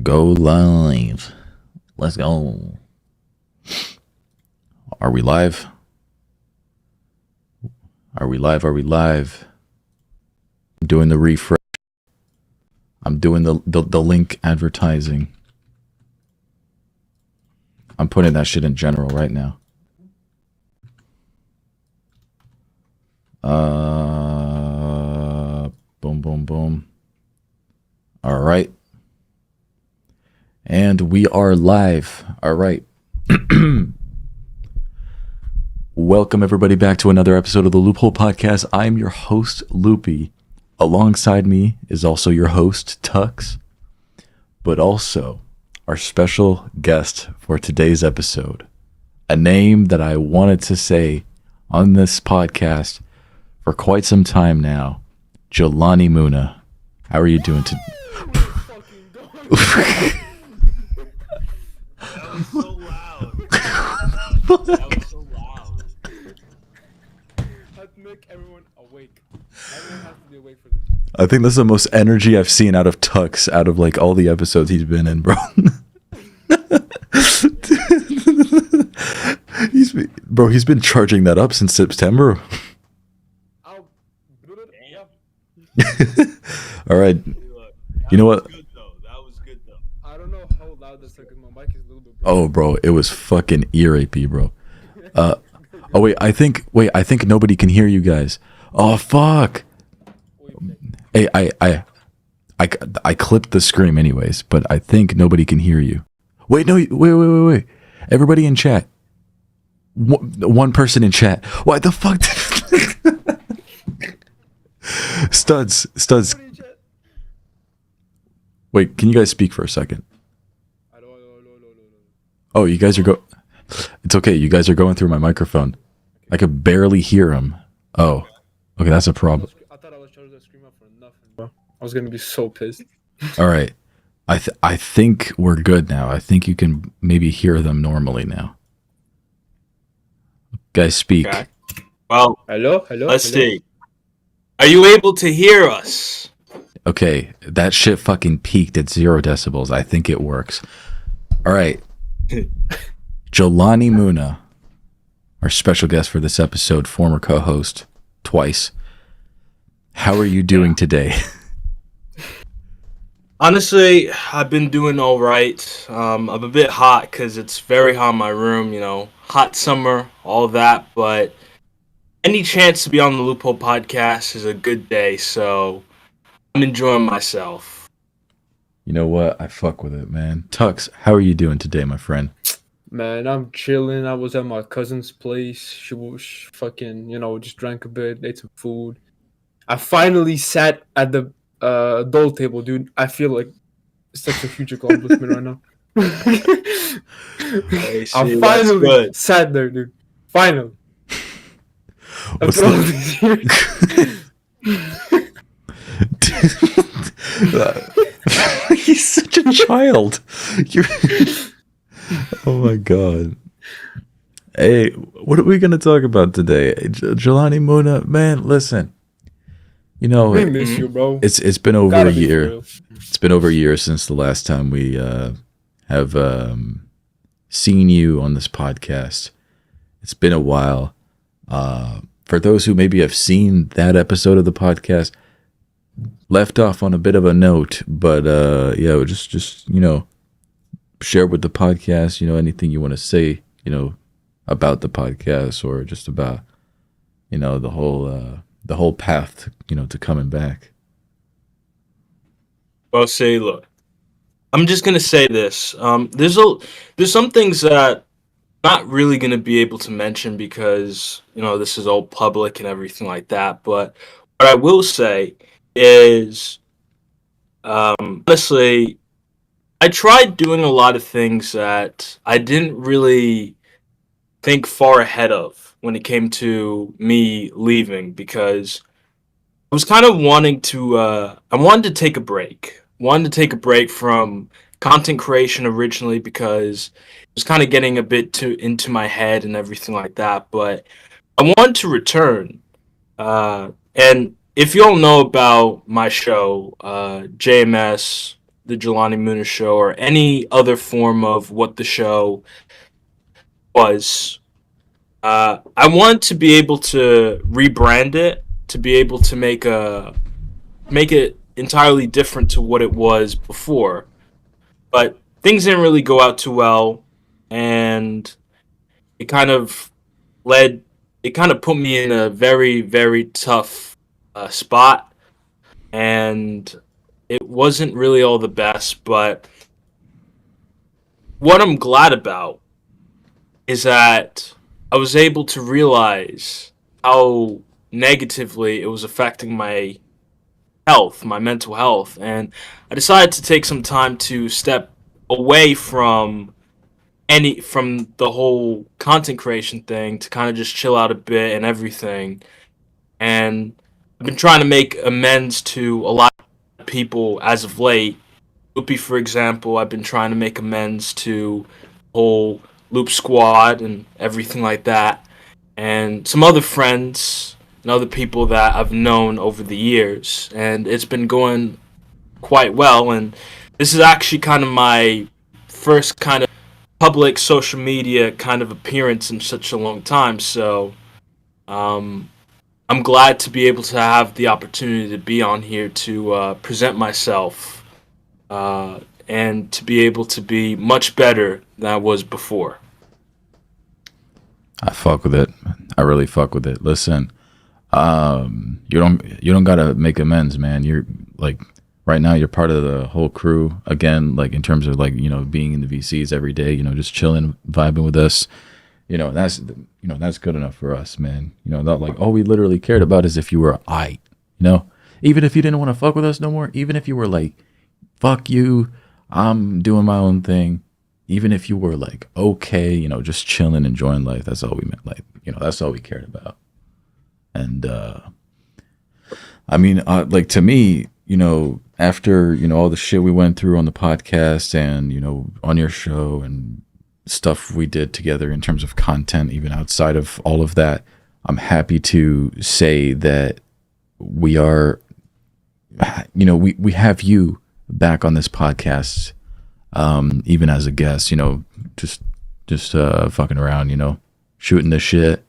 Go live. Let's go. Are we live? Are we live? Are we live? I'm doing the refresh. I'm doing the link advertising. I'm putting that shit in general right now. Boom, boom, boom. All right. And we are live. All right. Welcome everybody back to another episode of the Loophole Podcast. I'm your host, Loopie. Alongside me is also your host, Tux, but also our special guest for today's episode, a name that I wanted to say on this podcast for quite some time now, Jelani Muna. How are you doing today? That was so loud. That was so loud. I have to make everyone awake. Everyone has to be awake for this. I think that's the most energy I've seen out of Tux out of like all the episodes he's been in, bro. He's been charging that up since September. All right. You know what? That was good though. I don't know how loud this is because my mic is a little bit. Oh, bro, it was fucking ear rapey, bro. I think nobody can hear you guys. Oh fuck. Hey, I clipped the scream anyways, but I think nobody can hear you. Wait. Everybody in chat. One person in chat. What the fuck? Studs. Wait, can you guys speak for a second? Oh, you guys are It's okay. You guys are going through my microphone. I could barely hear him. Oh, okay, that's a problem. I thought I was charging the screen up for nothing, bro. I was gonna be so pissed. All right, I think we're good now. I think you can maybe hear them normally now. Guys, speak. Okay. Well, Hello. let's see. Are you able to hear us? Okay, that shit fucking peaked at 0 decibels. I think it works. All right. Jelani Muna, our special guest for this episode, former co-host twice. How are you doing today? Honestly, I've been doing all right. I'm a bit hot because it's very hot in my room, hot summer, all that. But any chance to be on the Loophole Podcast is a good day, so I'm enjoying myself. You know what? I fuck with it, man. Tux, how are you doing today, my friend? Man, I'm chilling. I was at my cousin's place. She was fucking, just drank a bit, ate some food. I finally sat at the adult table, dude. I feel like such a huge accomplishment right now. Hey, see, I that's finally good. sat there, dude. Finally. What's After all these years. He's such a child. Oh my god. Hey, what are we gonna talk about today? Jelani Muna, man, listen. I miss you, bro. It's been over Gotta a be year. for real. It's been over a year since the last time we have seen you on this podcast. It's been a while. For those who maybe have seen that episode of the podcast, left off on a bit of a note, but yeah, just share with the podcast, anything you want to say, about the podcast or just about, the whole path, to coming back. Well, say, look, I'm just gonna say this. There's some things that I'm not really gonna be able to mention because this is all public and everything like that. But what I will say is, honestly, I tried doing a lot of things that I didn't really think far ahead of when it came to me leaving because I was kind of wanting to. I wanted to take a break. Wanted to take a break from content creation originally because it was kind of getting a bit too into my head and everything like that. But I wanted to return, and if you all know about my show, JMS, the Jelani Mooner show or any other form of what the show was. I want to be able to rebrand it, to be able to make it entirely different to what it was before. But things didn't really go out too well, and it kind of put me in a very, very tough spot, and it wasn't really all the best. But what I'm glad about is that I was able to realize how negatively it was affecting my health, my mental health, and I decided to take some time to step away from the whole content creation thing, to kind of just chill out a bit and everything. And I've been trying to make amends to a lot of people as of late. Loopie, for example, I've been trying to make amends to the whole Loop Squad and everything like that, and some other friends and other people that I've known over the years, and it's been going quite well. And this is actually kind of my first kind of public social media kind of appearance in such a long time, so I'm glad to be able to have the opportunity to be on here to present myself, and to be able to be much better than I was before. I fuck with it. I really fuck with it. Listen, you don't gotta make amends, man. You're like, right now you're part of the whole crew again, like in terms of like, being in the VCs every day, just chilling, vibing with us. That's good enough for us, man. Not like all we literally cared about is if you were even if you didn't want to fuck with us no more, even if you were like, fuck you, I'm doing my own thing. Even if you were like, okay, just chilling, enjoying life, that's all we meant. Like, that's all we cared about. And, like to me, after, all the shit we went through on the podcast and, on your show and stuff we did together in terms of content, even outside of all of that, I'm happy to say that we are, we have you back on this podcast. Even as a guest, just fucking around, shooting the shit,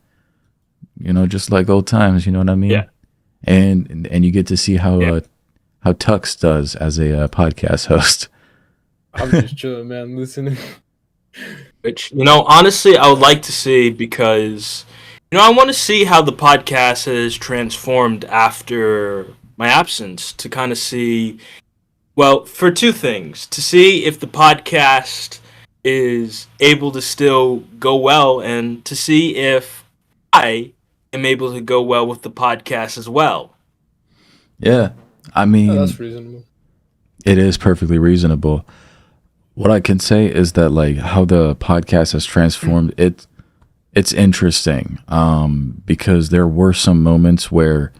just like old times, you know what I mean? Yeah. And you get to see how Tux does as a podcast host. I'm just chilling, man, listening. Which, honestly, I would like to see, because, I want to see how the podcast has transformed after my absence, to kind of see. Well, for two things. To see if the podcast is able to still go well, and to see if I am able to go well with the podcast as well. Yeah. I mean, that's reasonable. It is perfectly reasonable. What I can say is that like how the podcast has transformed, it's interesting. Because there were some moments where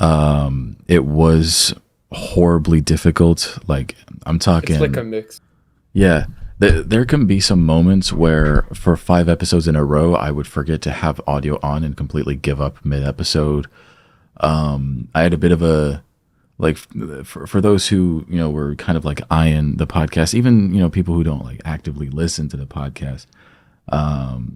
it was horribly difficult. Like I'm talking, it's like a mix. Yeah, there can be some moments where for 5 episodes in a row I would forget to have audio on and completely give up mid-episode. I had a bit of a, like, for those who were kind of like eyeing the podcast, even people who don't like actively listen to the podcast,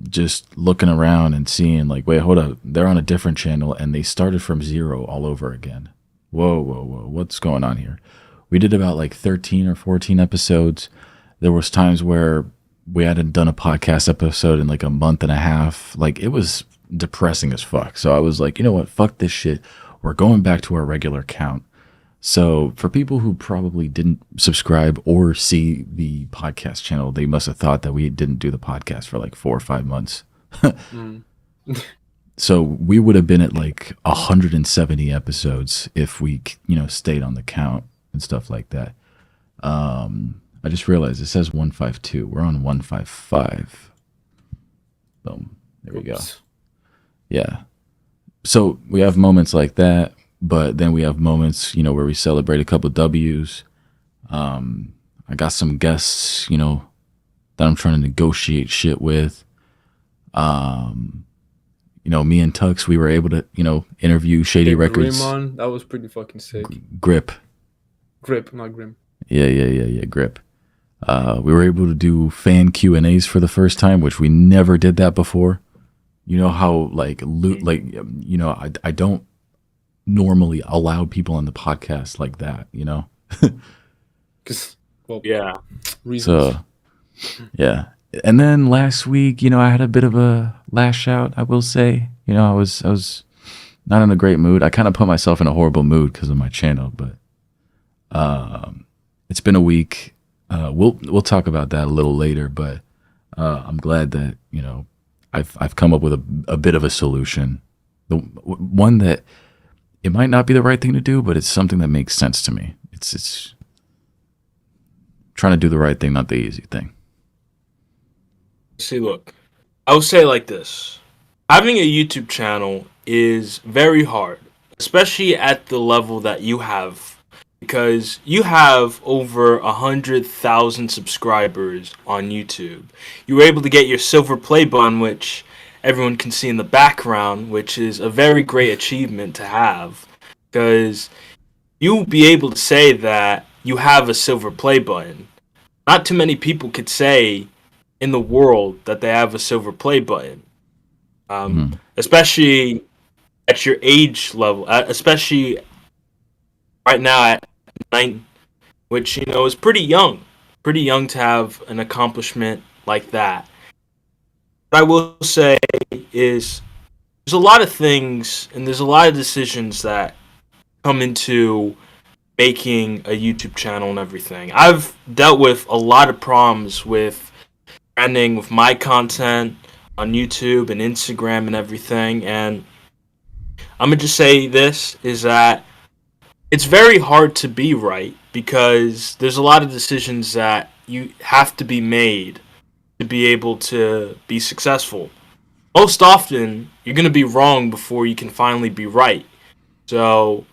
just looking around and seeing like, wait, hold up, they're on a different channel and they started from zero all over again. Whoa, what's going on here? We did about like 13 or 14 episodes. There was times where we hadn't done a podcast episode in like a month and a half. Like it was depressing as fuck. So I was like, you know what? Fuck this shit. We're going back to our regular count. So for people who probably didn't subscribe or see the podcast channel, they must have thought that we didn't do the podcast for like 4 or 5 months. So we would have been at like 170 episodes if we, stayed on the count and stuff like that. I just realized it says 152. We're on 155. Boom. There we go. Yeah. So we have moments like that, but then we have moments, where we celebrate a couple of W's. I got some guests, that I'm trying to negotiate shit with. Me and Tux, we were able to, interview Shady Records. Grim on, that was pretty fucking sick. Grip, not Grim. Yeah. Grip. We were able to do fan Q&As for the first time, which we never did that before. You know how I don't normally allow people on the podcast like that, you know? Because, well, Yeah. reasons. So, yeah. And then last week, I had a bit of a lash out, I will say. I was not in a great mood. I kind of put myself in a horrible mood because of my channel, but it's been a week. We'll talk about that a little later, but I'm glad that, I've come up with a bit of a solution. The one that it might not be the right thing to do, but it's something that makes sense to me. It's trying to do the right thing, not the easy thing. See, look, I would say like this. Having a YouTube channel is very hard, especially at the level that you have, because you have over 100,000 subscribers on YouTube. You were able to get your silver play button, which everyone can see in the background, which is a very great achievement to have, because you'll be able to say that you have a silver play button. Not too many people could say in the world that they have a silver play button, especially at your age level, especially right now at 9, which is pretty young to have an accomplishment like that. What I will say is there's a lot of things and there's a lot of decisions that come into making a YouTube channel and everything. I've dealt with a lot of problems with branding with my content on YouTube and Instagram and everything, and I'm gonna just say this is that it's very hard to be right because there's a lot of decisions that you have to be made to be able to be successful. Most often, you're gonna be wrong before you can finally be right. So,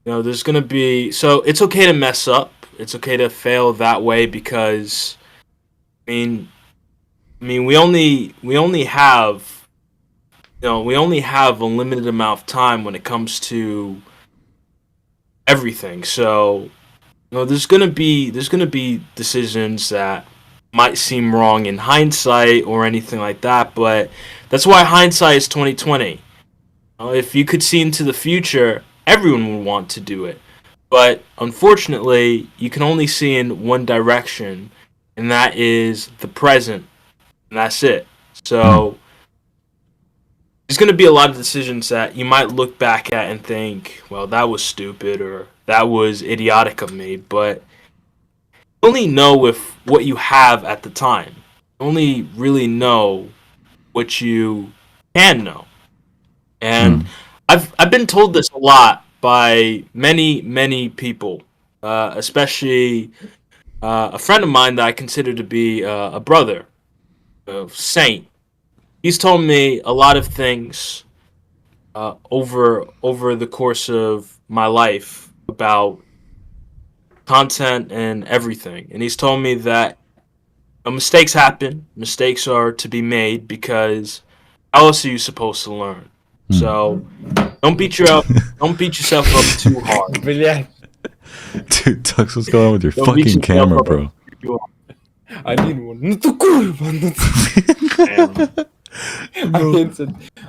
there's gonna be it's okay to mess up. It's okay to fail that way because I mean, we only have a limited amount of time when it comes to everything. So, there's gonna be decisions that might seem wrong in hindsight or anything like that, but that's why hindsight is 2020. If you could see into the future, everyone would want to do it. But unfortunately, you can only see in one direction, and that is the present. And that's it. So there's going to be a lot of decisions that you might look back at and think, well, that was stupid or that was idiotic of me. But you only know with what you have at the time. You only really know what you can know. And I've been told this a lot by many people, especially a friend of mine that I consider to be a brother. Saint. He's told me a lot of things over the course of my life about content and everything, and he's told me that mistakes happen. Mistakes are to be made because how else are you supposed to learn? So don't beat yourself up too hard. Dude, Tux, what's going on with your fucking camera, bro? I need one.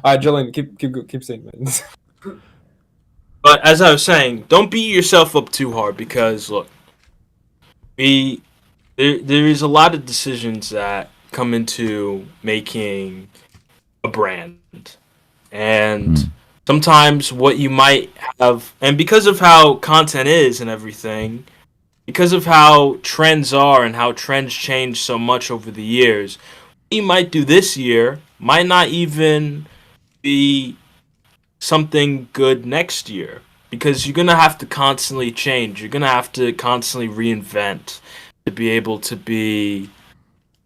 Alright, Jolene, keep saying that. But as I was saying, don't beat yourself up too hard because look, there is a lot of decisions that come into making a brand, and sometimes what you might have, and because of how content is and everything. Because of how trends are and how trends change so much over the years, what you might do this year might not even be something good next year. Because you're going to have to constantly change. You're going to have to constantly reinvent to be able to be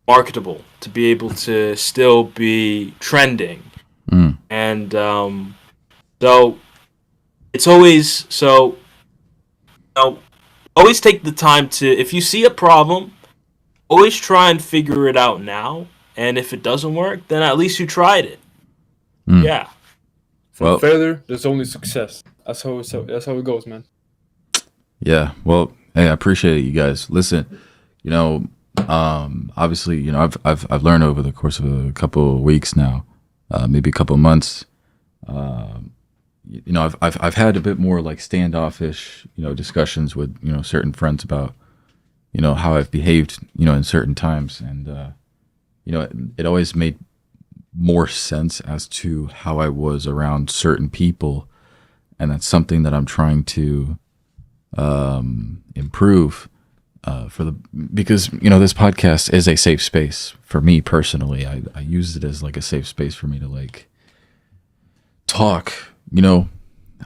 marketable, to be able to still be trending. And so it's always always take the time to, if you see a problem, always try and figure it out now. And if it doesn't work, then at least you tried it. Yeah. From failure, there's only success. That's how it goes, man. Yeah. Well, Hey, I appreciate it, you guys. Listen, you know, obviously, I've learned over the course of a couple of weeks now, maybe a couple of months. I've had a bit more like standoffish, discussions with certain friends about how I've behaved, in certain times, and it always made more sense as to how I was around certain people, and that's something that I'm trying to improve for the because this podcast is a safe space for me personally. I use it as like a safe space for me to like talk.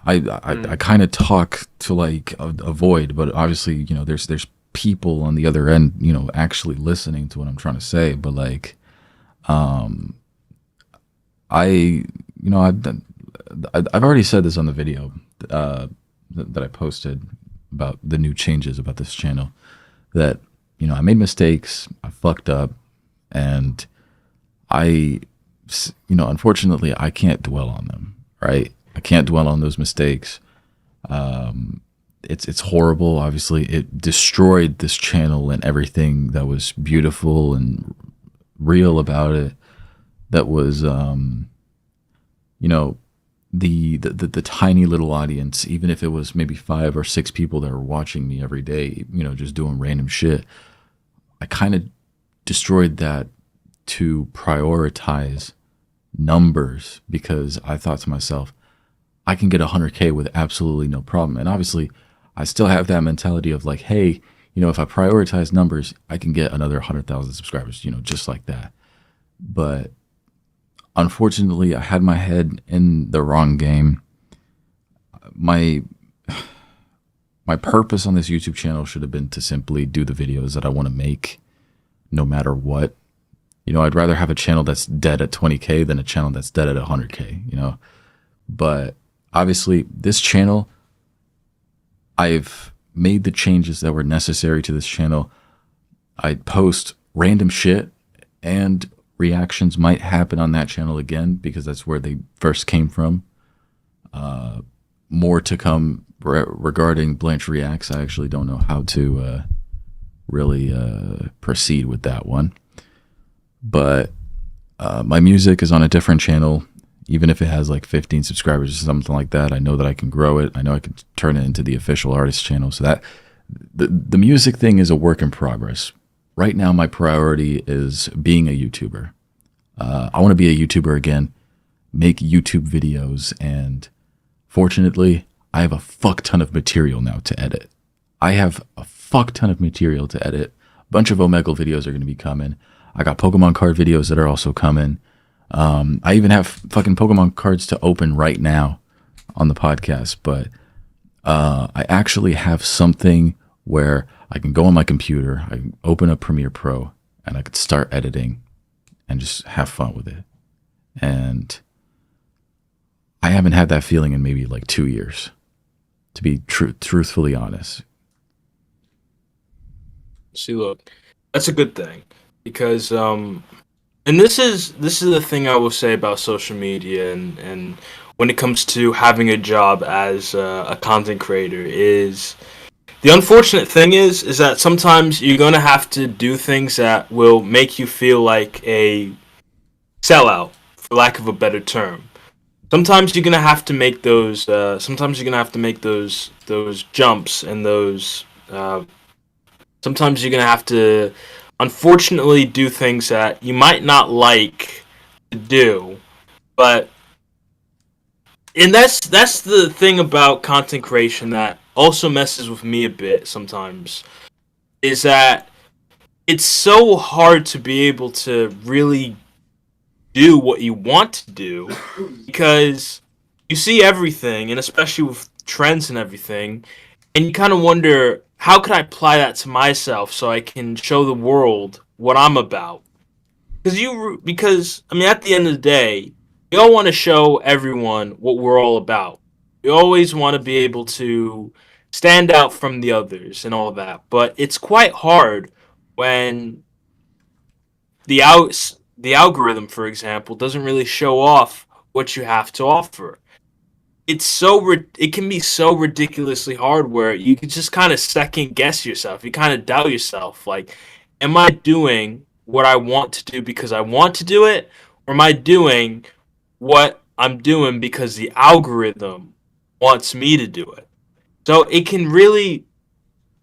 I kind of talk to like a void, but obviously there's people on the other end actually listening to what I'm trying to say. But like I've already said this on the video that I posted about the new changes about this channel, that I made mistakes, I fucked up, and unfortunately I can't dwell on them, right? I can't dwell on those mistakes. It's horrible. Obviously it destroyed this channel and everything that was beautiful and real about it, that was the tiny little audience, even if it was maybe 5 or 6 people that were watching me every day, just doing random shit. I kind of destroyed that to prioritize numbers, because I thought to myself, I can get 100K with absolutely no problem. And obviously I still have that mentality of like, hey, if I prioritize numbers, I can get another 100,000 subscribers, just like that. But unfortunately, I had my head in the wrong game. My purpose on this YouTube channel should have been to simply do the videos that I want to make, no matter what. I'd rather have a channel that's dead at 20K than a channel that's dead at 100K, But obviously, this channel, I've made the changes that were necessary to this channel. I post random shit, and reactions might happen on that channel again, because that's where they first came from. More to come regarding Blanche Reacts. I actually don't know how to really proceed with that one. But my music is on a different channel. Even if it has like 15 subscribers or something like that, I know that I can grow it. I know I can turn it into the official artist channel. So that the music thing is a work in progress. Right now, my priority is being a YouTuber. I want to be a YouTuber again, make YouTube videos, and fortunately, I have a fuck ton of material now to edit. I have a fuck ton of material to edit. A bunch of Omegle videos are going to be coming. I got Pokemon card videos that are also coming. I even have fucking Pokemon cards to open right now on the podcast, but I actually have something where I can go on my computer, I can open up Premiere Pro, and I could start editing and just have fun with it. And I haven't had that feeling in maybe like 2 years, to be truthfully honest. See, look, that's a good thing, because and this is the thing I will say about social media, and when it comes to having a job as a content creator, is the unfortunate thing is that sometimes you're gonna have to do things that will make you feel like a sellout, for lack of a better term. Sometimes you're gonna have to make those. Sometimes you're gonna have to make those jumps, and those. Sometimes you're gonna have to, unfortunately, do things that you might not like to do, but and that's the thing about content creation that also messes with me a bit sometimes, is that it's so hard to be able to really do what you want to do, because you see everything, and especially with trends and everything, and you kind of wonder, how could I apply that to myself so I can show the world what I'm about? Because I mean, at the end of the day, we all want to show everyone what we're all about. We always want to be able to stand out from the others and all that, but it's quite hard when the algorithm, for example, doesn't really show off what you have to offer. it can be so ridiculously hard where you can just kind of second guess yourself. You kind of doubt yourself. Like, am I doing what I want to do because I want to do it, or am I doing what I'm doing because the algorithm wants me to do it? So it can really,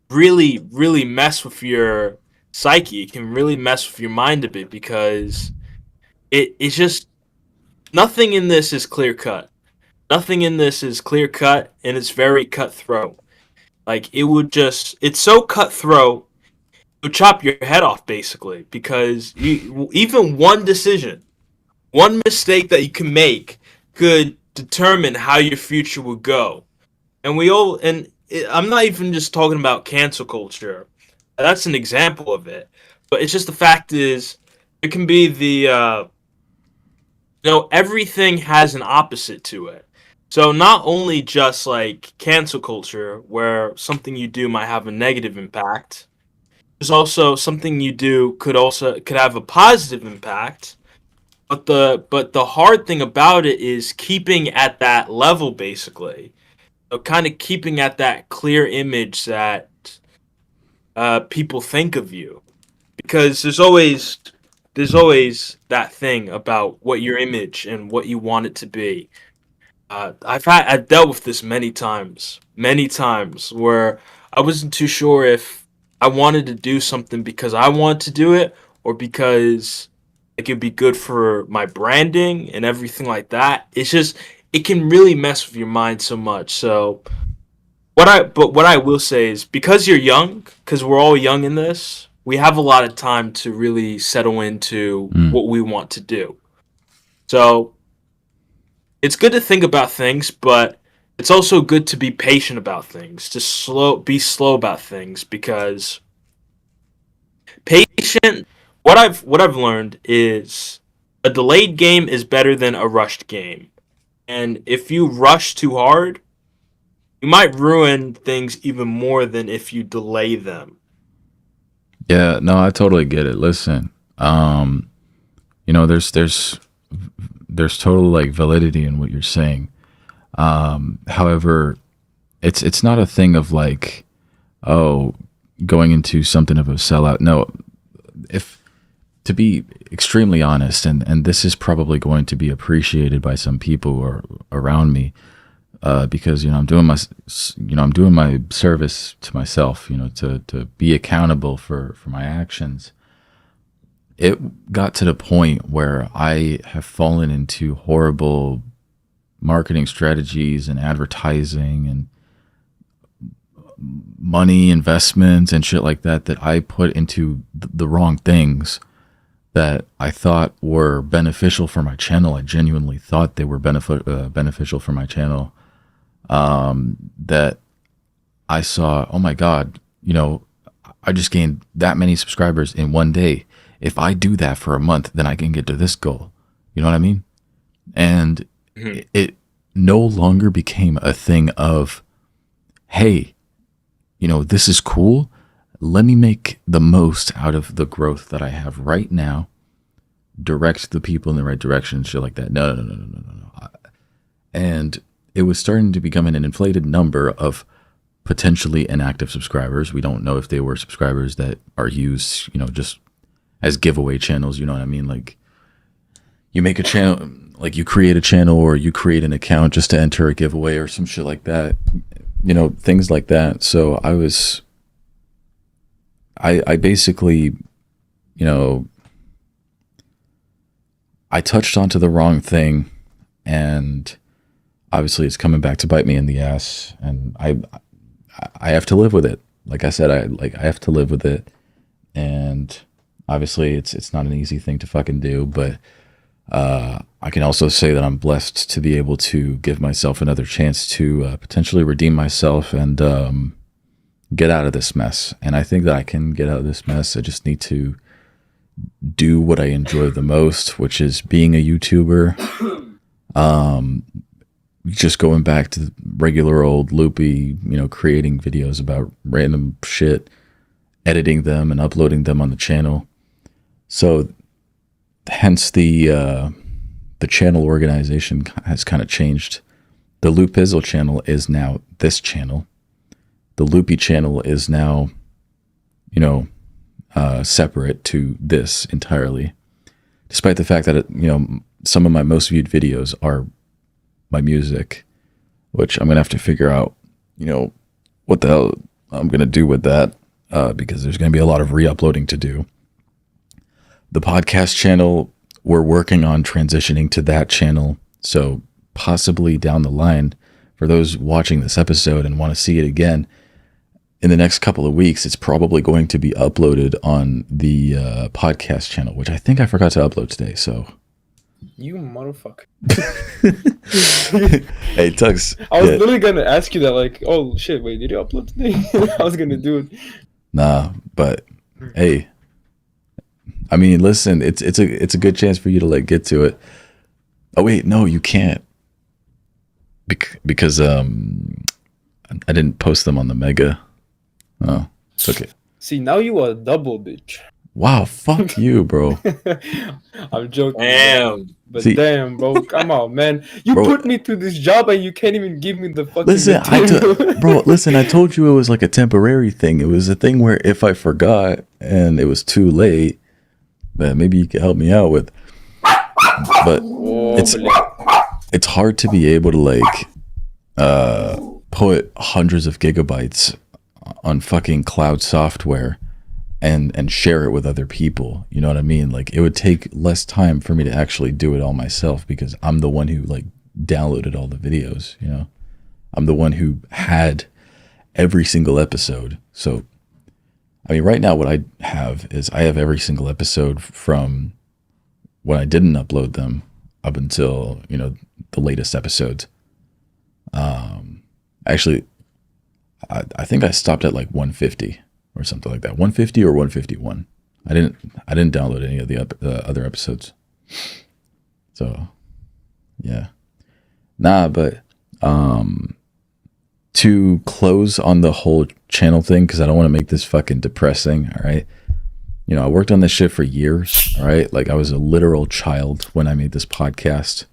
really, really mess with your psyche. It can really mess with your mind a bit because it's just nothing in this is clear cut. Nothing in this is clear cut, and it's very cutthroat. Like, it's so cutthroat, it'll chop your head off basically because even one decision, one mistake that you can make could determine how your future will go. I'm not even just talking about cancel culture. That's an example of it. But it's just the fact is, it can be everything has an opposite to it. So not only just like cancel culture, where something you do might have a negative impact, there's also something you do could have a positive impact. But the hard thing about it is keeping at that level, basically. So kind of keeping at that clear image that people think of you, because there's always that thing about what your image and what you want it to be. I've dealt with this many times where I wasn't too sure if I wanted to do something because I want to do it or because it could be good for my branding and everything like that. It can really mess with your mind so much. So what I will say is, because you're young, because we're all young in this, we have a lot of time to really settle into what we want to do. So it's good to think about things, but it's also good to be patient about things. Be slow about things, because patient. What I've learned is a delayed game is better than a rushed game, and if you rush too hard, you might ruin things even more than if you delay them. Yeah, no, I totally get it. Listen, there's total like validity in what you're saying. However, it's not a thing of like, oh, going into something of a sellout. No, if to be extremely honest, and this is probably going to be appreciated by some people who are around me, because I'm doing my service to myself, to be accountable for my actions. It got to the point where I have fallen into horrible marketing strategies and advertising and money investments and shit like that I put into the wrong things that I thought were beneficial for my channel. I genuinely thought they were beneficial for my channel. That I saw, oh my God, I just gained that many subscribers in one day. If I do that for a month, then I can get to this goal. You know what I mean? And it no longer became a thing of, hey, this is cool. Let me make the most out of the growth that I have right now. Direct the people in the right direction, shit like that. No. And it was starting to become an inflated number of potentially inactive subscribers. We don't know if they were subscribers that are used, just as giveaway channels. You know what I mean? Like, you make a channel, like you create a channel or you create an account just to enter a giveaway or some shit like that. Things like that. So I basically, I touched onto the wrong thing, and obviously it's coming back to bite me in the ass, and I have to live with it. Like I said, I have to live with it, and obviously it's not an easy thing to fucking do, but I can also say that I'm blessed to be able to give myself another chance to potentially redeem myself and get out of this mess. And I think that I can get out of this mess. I just need to do what I enjoy the most, which is being a YouTuber. Just going back to the regular old Loopie, creating videos about random shit, editing them and uploading them on the channel. So hence the channel organization has kind of changed The Loopizzle channel is now this channel. The Loopie channel is now, separate to this entirely. Despite the fact that, some of my most viewed videos are my music, which I'm going to have to figure out, what the hell I'm going to do with that, because there's going to be a lot of re-uploading to do. The podcast channel, we're working on transitioning to that channel. So possibly down the line, for those watching this episode and want to see it again, in the next couple of weeks, it's probably going to be uploaded on the podcast channel, which I think I forgot to upload today. So, you motherfucker. Hey, Tux. I was literally gonna ask you that, like, oh shit, wait, did you upload today? I was gonna do it. Nah, but hey, I mean, listen, it's a good chance for you to like get to it. Oh wait, no, you can't, because I didn't post them on the Mega. Oh, it's okay. See, now you are a double bitch. Wow, fuck you, bro. I'm joking. Damn. But damn, bro, come on, man. You put me to this job and you can't even give me the fucking Listen, I told you it was like a temporary thing. It was a thing where if I forgot and it was too late, that maybe you could help me out with. But it's hard to be able to like put hundreds of gigabytes on fucking cloud software and share it with other people. You know what I mean? Like, it would take less time for me to actually do it all myself, because I'm the one who like downloaded all the videos, I'm the one who had every single episode. So I mean, right now what I have is I have every single episode from when I didn't upload them up until, the latest episodes. Actually, I think I stopped at like 150 or something like that. 150 or 151. I didn't download any of the other episodes. So, yeah. Nah, but to close on the whole channel thing, because I don't want to make this fucking depressing, all right? I worked on this shit for years, all right? Like, I was a literal child when I made this podcast.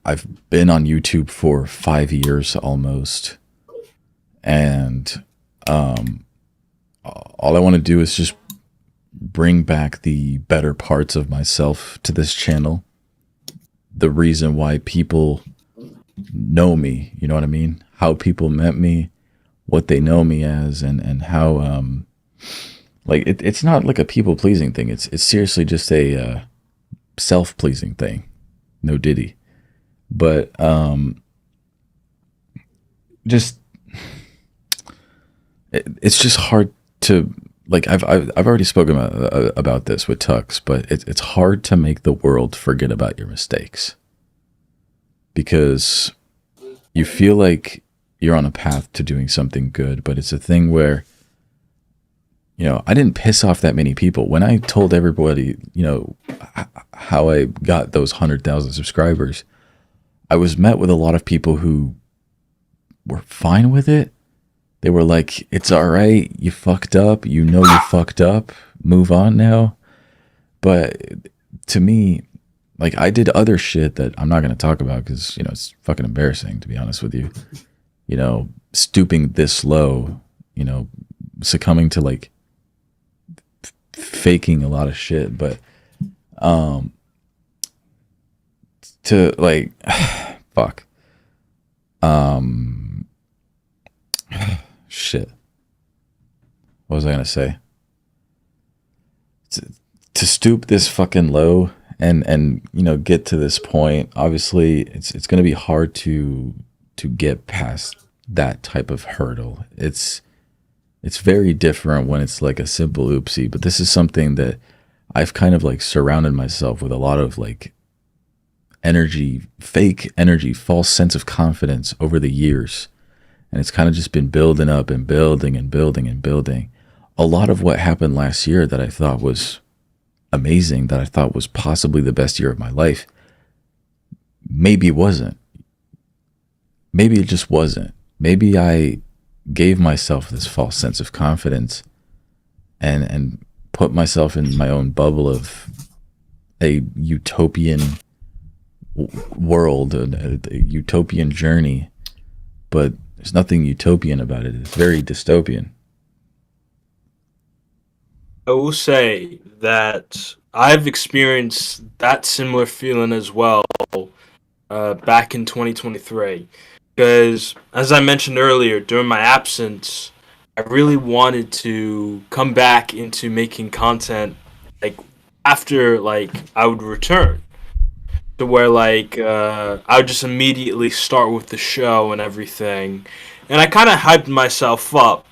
I've been on YouTube for 5 years almost. And all I want to do is just bring back the better parts of myself to this channel. The reason why people know me, you know what I mean? How people met me, what they know me as, and how like it's not like a people-pleasing thing. It's seriously just a self-pleasing thing. No diddy. But just it's just hard to, like, I've already spoken about this with Tux, but it's hard to make the world forget about your mistakes, because you feel like you're on a path to doing something good, but it's a thing where, I didn't piss off that many people. When I told everybody, how I got those 100,000 subscribers, I was met with a lot of people who were fine with it. They were like, it's all right. You fucked up. You fucked up. Move on now. But to me, like, I did other shit that I'm not going to talk about because, it's fucking embarrassing, to be honest with you. Stooping this low, succumbing to like faking a lot of shit. But to like, fuck. Shit. What was I gonna say? To stoop this fucking low and get to this point, obviously it's gonna be hard to get past that type of hurdle. It's very different when it's like a simple oopsie, but this is something that I've kind of like surrounded myself with a lot of like energy, fake energy, false sense of confidence over the years. And it's kind of just been building up and building and building and building. A lot of what happened last year that I thought was amazing, that I thought was possibly the best year of my life, maybe it wasn't. Maybe it just wasn't. Maybe I gave myself this false sense of confidence and put myself in my own bubble of a utopian world, a utopian journey, but there's nothing utopian about it. It's very dystopian. I will say that I've experienced that similar feeling as well back in 2023. Because, as I mentioned earlier, during my absence, I really wanted to come back into making content like after like I would return. To where like I would just immediately start with the show and everything. And I kind of hyped myself up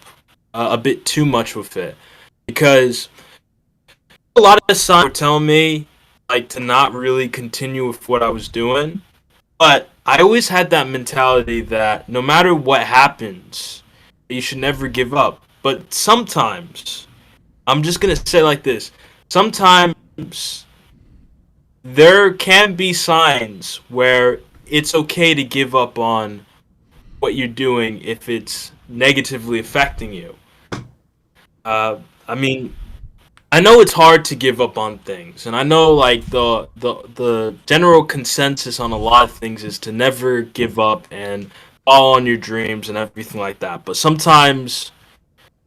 a bit too much with it. Because a lot of signs were telling me like to not really continue with what I was doing, but I always had that mentality that no matter what happens, you should never give up. But sometimes, I'm just gonna say like this: sometimes there can be signs where it's okay to give up on what you're doing if it's negatively affecting you. I mean, I know it's hard to give up on things, and I know like the general consensus on a lot of things is to never give up and follow on your dreams and everything like that. But sometimes,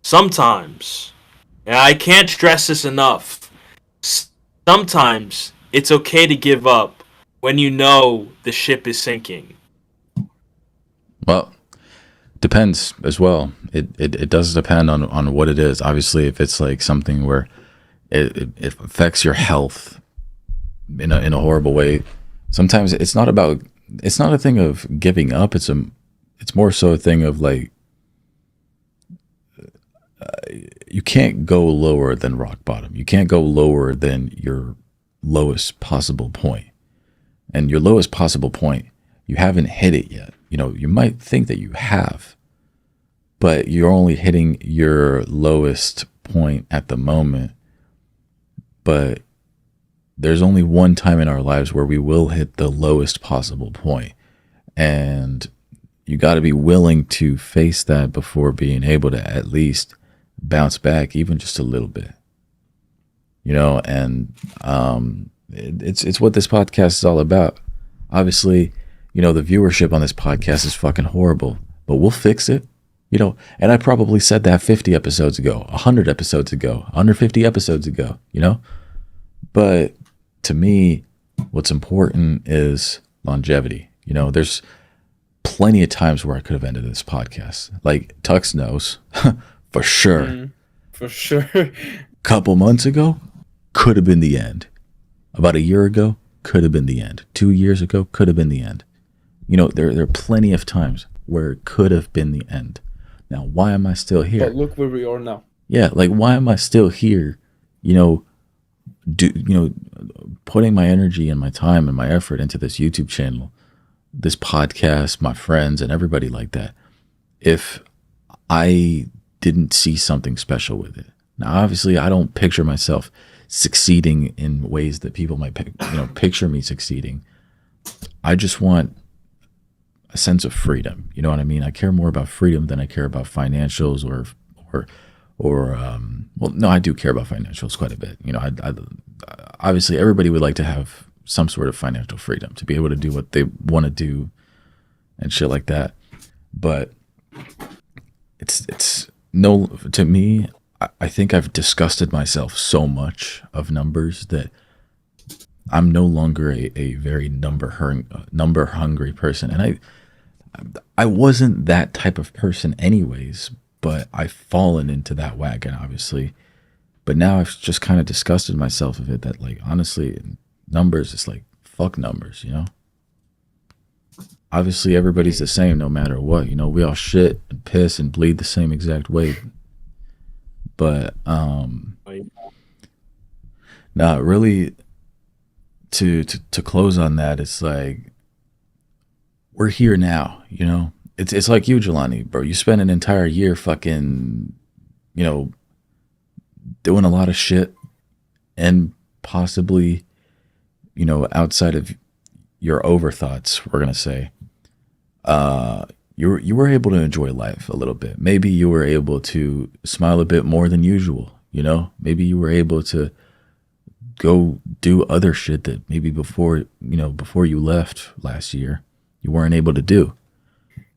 and I can't stress this enough, sometimes it's okay to give up when you know the ship is sinking. Well, depends as well. It does depend on what it is. Obviously, if it's like something where it affects your health in a horrible way, sometimes it's not a thing of giving up. It's more so a thing of like you can't go lower than rock bottom. You can't go lower than your lowest possible point. And your lowest possible point, you haven't hit it yet. You know, you might think that you have, but you're only hitting your lowest point at the moment. But there's only one time in our lives where we will hit the lowest possible point. And you got to be willing to face that before being able to at least bounce back, even just a little bit. You know, and it's what this podcast is all about. Obviously, you know, the viewership on this podcast is fucking horrible, but we'll fix it. You know, and I probably said that 50 episodes ago, 100 episodes ago, 150 episodes ago, you know? But to me, what's important is longevity. You know, there's plenty of times where I could have ended this podcast. Like Tux knows, for sure. For sure. Couple months ago, could have been the end. About a year ago, could have been the end. 2 years ago, could have been the end. You know, there are plenty of times where it could have been the end. Now, why am I still here? But look where we are now. Yeah, like why am I still here? You know, putting my energy and my time and my effort into this YouTube channel, this podcast, my friends, and everybody like that. If I didn't see something special with it. Now, obviously, I don't picture myself succeeding in ways that people might, picture me succeeding. I just want a sense of freedom. You know what I mean? I care more about freedom than I care about financials or well, no, I do care about financials quite a bit. You know, I obviously everybody would like to have some sort of financial freedom to be able to do what they want to do and shit like that. But it's no, to me, I think I've disgusted myself so much of numbers that I'm no longer a very number hungry person. And I wasn't that type of person anyways, but I've fallen into that wagon, obviously. But now I've just kind of disgusted myself of it that, like, honestly, numbers, it's like, fuck numbers, you know? Obviously, everybody's the same no matter what. You know, we all shit and piss and bleed the same exact way. But, no, really, to close on that, it's like, we're here now, you know? It's like you, Jelani, bro. You spent an entire year fucking, you know, doing a lot of shit and possibly, you know, outside of your overthoughts, we're going to say, you were able to enjoy life a little bit. Maybe you were able to smile a bit more than usual, you know? Maybe you were able to go do other shit that maybe before you left last year, you weren't able to do.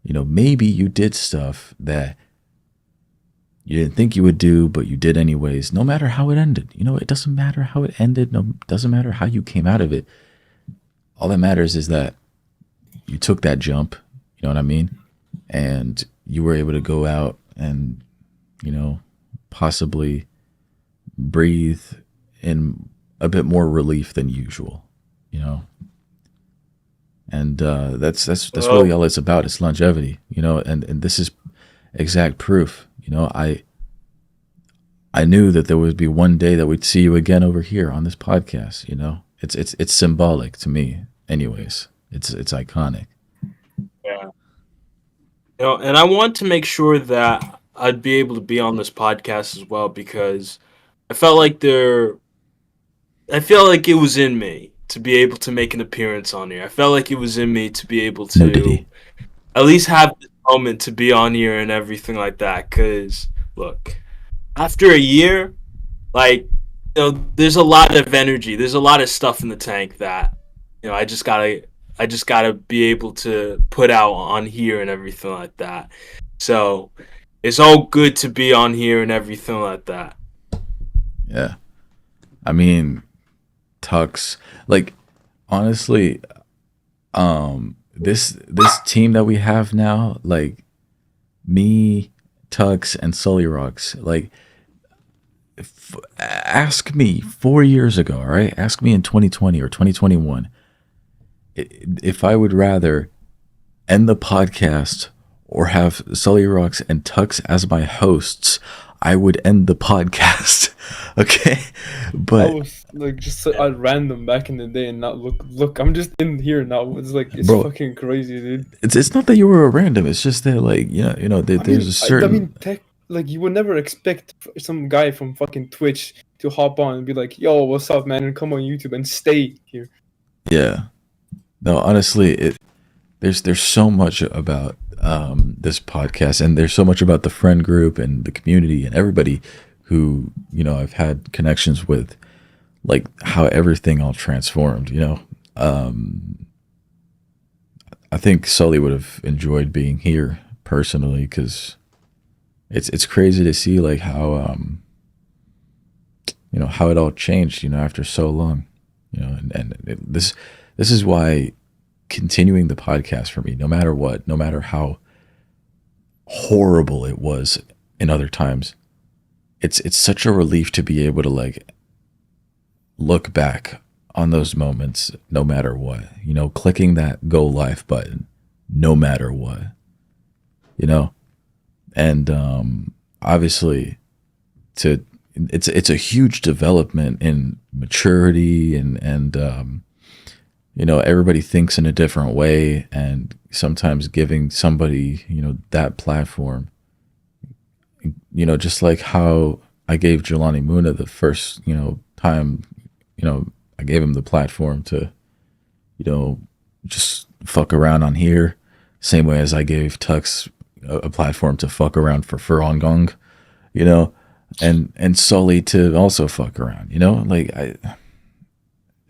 Maybe you did stuff that you didn't think you would do, but you did anyways, no matter how it ended. It doesn't matter how it ended. No, it doesn't matter how you came out of it. All that matters is that you took that jump, you know what I mean? And you were able to go out and, possibly breathe in a bit more relief than usual, And that's really all it's about. It's longevity, and this is exact proof. I knew that there would be one day that we'd see you again over here on this podcast. It's symbolic to me, anyways. It's iconic. Yeah. And I want to make sure that I'd be able to be on this podcast as well, because I felt like it was in me to be able to make an appearance on here. I felt like it was in me to be able to at least have this moment to be on here and everything like that. Because, look, after a year, there's a lot of energy. There's a lot of stuff in the tank that, I just gotta be able to put out on here and everything like that. So it's all good to be on here and everything like that. Yeah. I mean, Tux, honestly, this team that we have now, me, Tux, and sullyrox, ask me 4 years ago, all right? Ask me in 2020 or 2021 if I would rather end the podcast or have sullyrox and Tux as my hosts. I would end the podcast. Okay, but I was just at random back in the day and not look. I'm just in here now. It's fucking crazy, dude. It's not that you were a random. It's just that there's a certain. You would never expect some guy from fucking Twitch to hop on and be like, "Yo, what's up, man?" and come on YouTube and stay here. Yeah, no, honestly, there's so much about this podcast, and there's so much about the friend group and the community and everybody who I've had connections with, how everything all transformed. I think Sully would have enjoyed being here personally, because it's crazy to see how how it all changed after so long, this is why continuing the podcast for me, no matter what, no matter how horrible it was in other times, it's such a relief to be able to look back on those moments, no matter what, clicking that go live button, no matter what, and obviously it's a huge development in maturity and everybody thinks in a different way, and sometimes giving somebody, that platform, just like how I gave Jelani Muna the first, time, I gave him the platform to, just fuck around on here, same way as I gave Tux a platform to fuck around for Furongong, and Sully to also fuck around,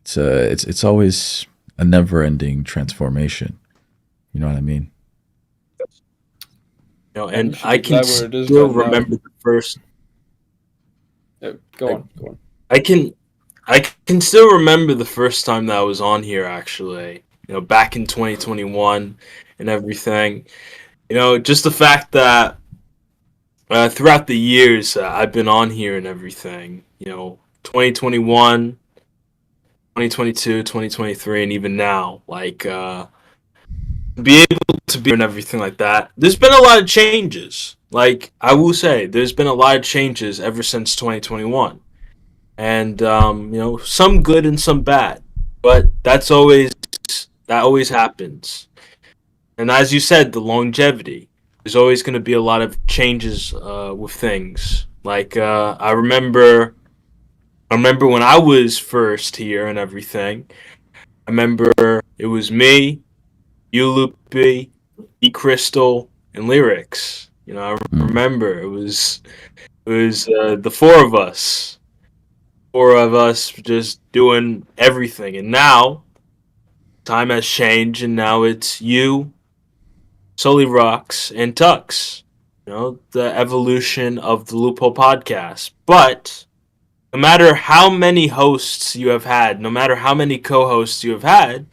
it's always a never-ending transformation. You know what I mean? And I can still remember the first. Yeah, go on. I can still remember the first time that I was on here. Actually, back in 2021 and everything. Just the fact that throughout the years I've been on here and everything. 2021. 2022, 2023, and even now, be able to be and everything like that. There's been a lot of changes. I will say, there's been a lot of changes ever since 2021, and some good and some bad, but that always happens. And as you said, the longevity. There's always going to be a lot of changes with things. I remember when I was first here and everything. I remember it was me, you, Loopie, E Crystal, and Lyrics. I remember it was the four of us. four of us just doing everything. And now time has changed, and now it's you, sullyrox, and Tux. The evolution of the Loophole Podcast. But no matter how many hosts you have had, no matter how many co-hosts you have had,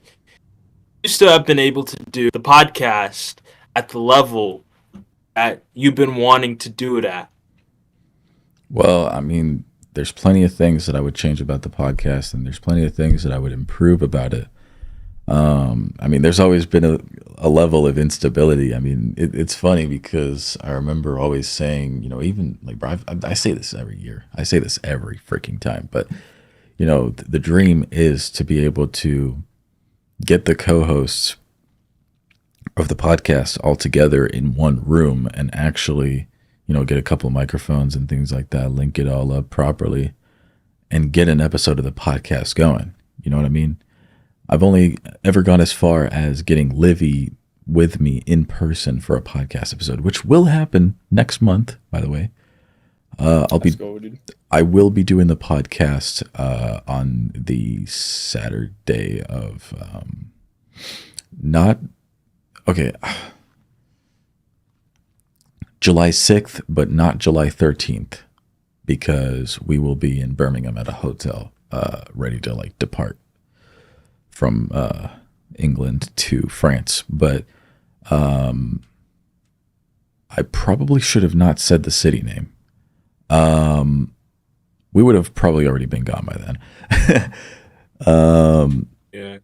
you still have been able to do the podcast at the level that you've been wanting to do it at. Well, I mean, there's plenty of things that I would change about the podcast, and there's plenty of things that I would improve about it. I mean, there's always been a level of instability. I mean, it's funny because I remember always saying, even like, bro, I say this every year. I say this every freaking time. But, the dream is to be able to get the co-hosts of the podcast all together in one room and actually, get a couple of microphones and things like that, link it all up properly, and get an episode of the podcast going. You know what I mean? I've only ever gone as far as getting Livy with me in person for a podcast episode, which will happen next month, by the way. I will be doing the podcast on the Saturday of July 6th, but not July 13th, because we will be in Birmingham at a hotel, ready to depart from England to France. But I probably should have not said the city name. We would have probably already been gone by then. Yeah.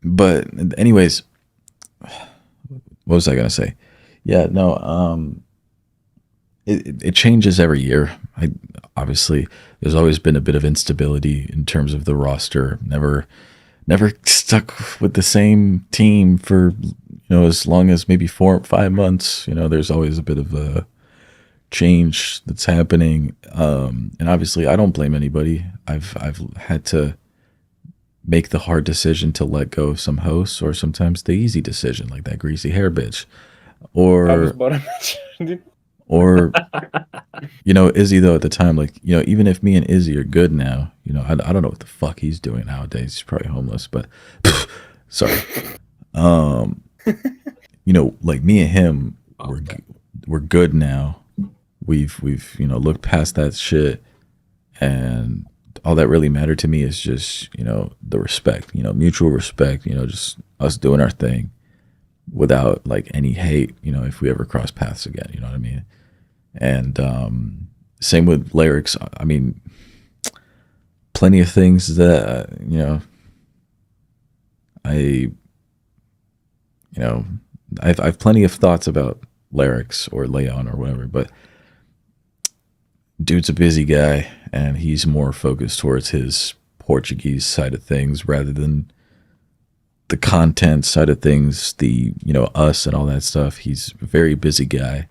But anyways, what was I going to say? Yeah, no, it changes every year. Obviously, there's always been a bit of instability in terms of the roster. Never stuck with the same team for, as long as maybe 4 or 5 months. There's always a bit of a change that's happening. And obviously I don't blame anybody. I've had to make the hard decision to let go of some hosts, or sometimes the easy decision, like that greasy hair bitch. Or Izzy, though, at the time, even if me and Izzy are good now, I don't know what the fuck he's doing nowadays. He's probably homeless, but sorry. Like me and him, we're good now. We've looked past that shit, and all that really mattered to me is just, the respect, mutual respect, just us doing our thing without any hate, if we ever cross paths again, you know what I mean? And same with lyrics. I mean, plenty of things that I've plenty of thoughts about lyrics or Leon or whatever, but dude's a busy guy, and he's more focused towards his Portuguese side of things rather than the content side of things, the us and all that stuff. He's a very busy guy.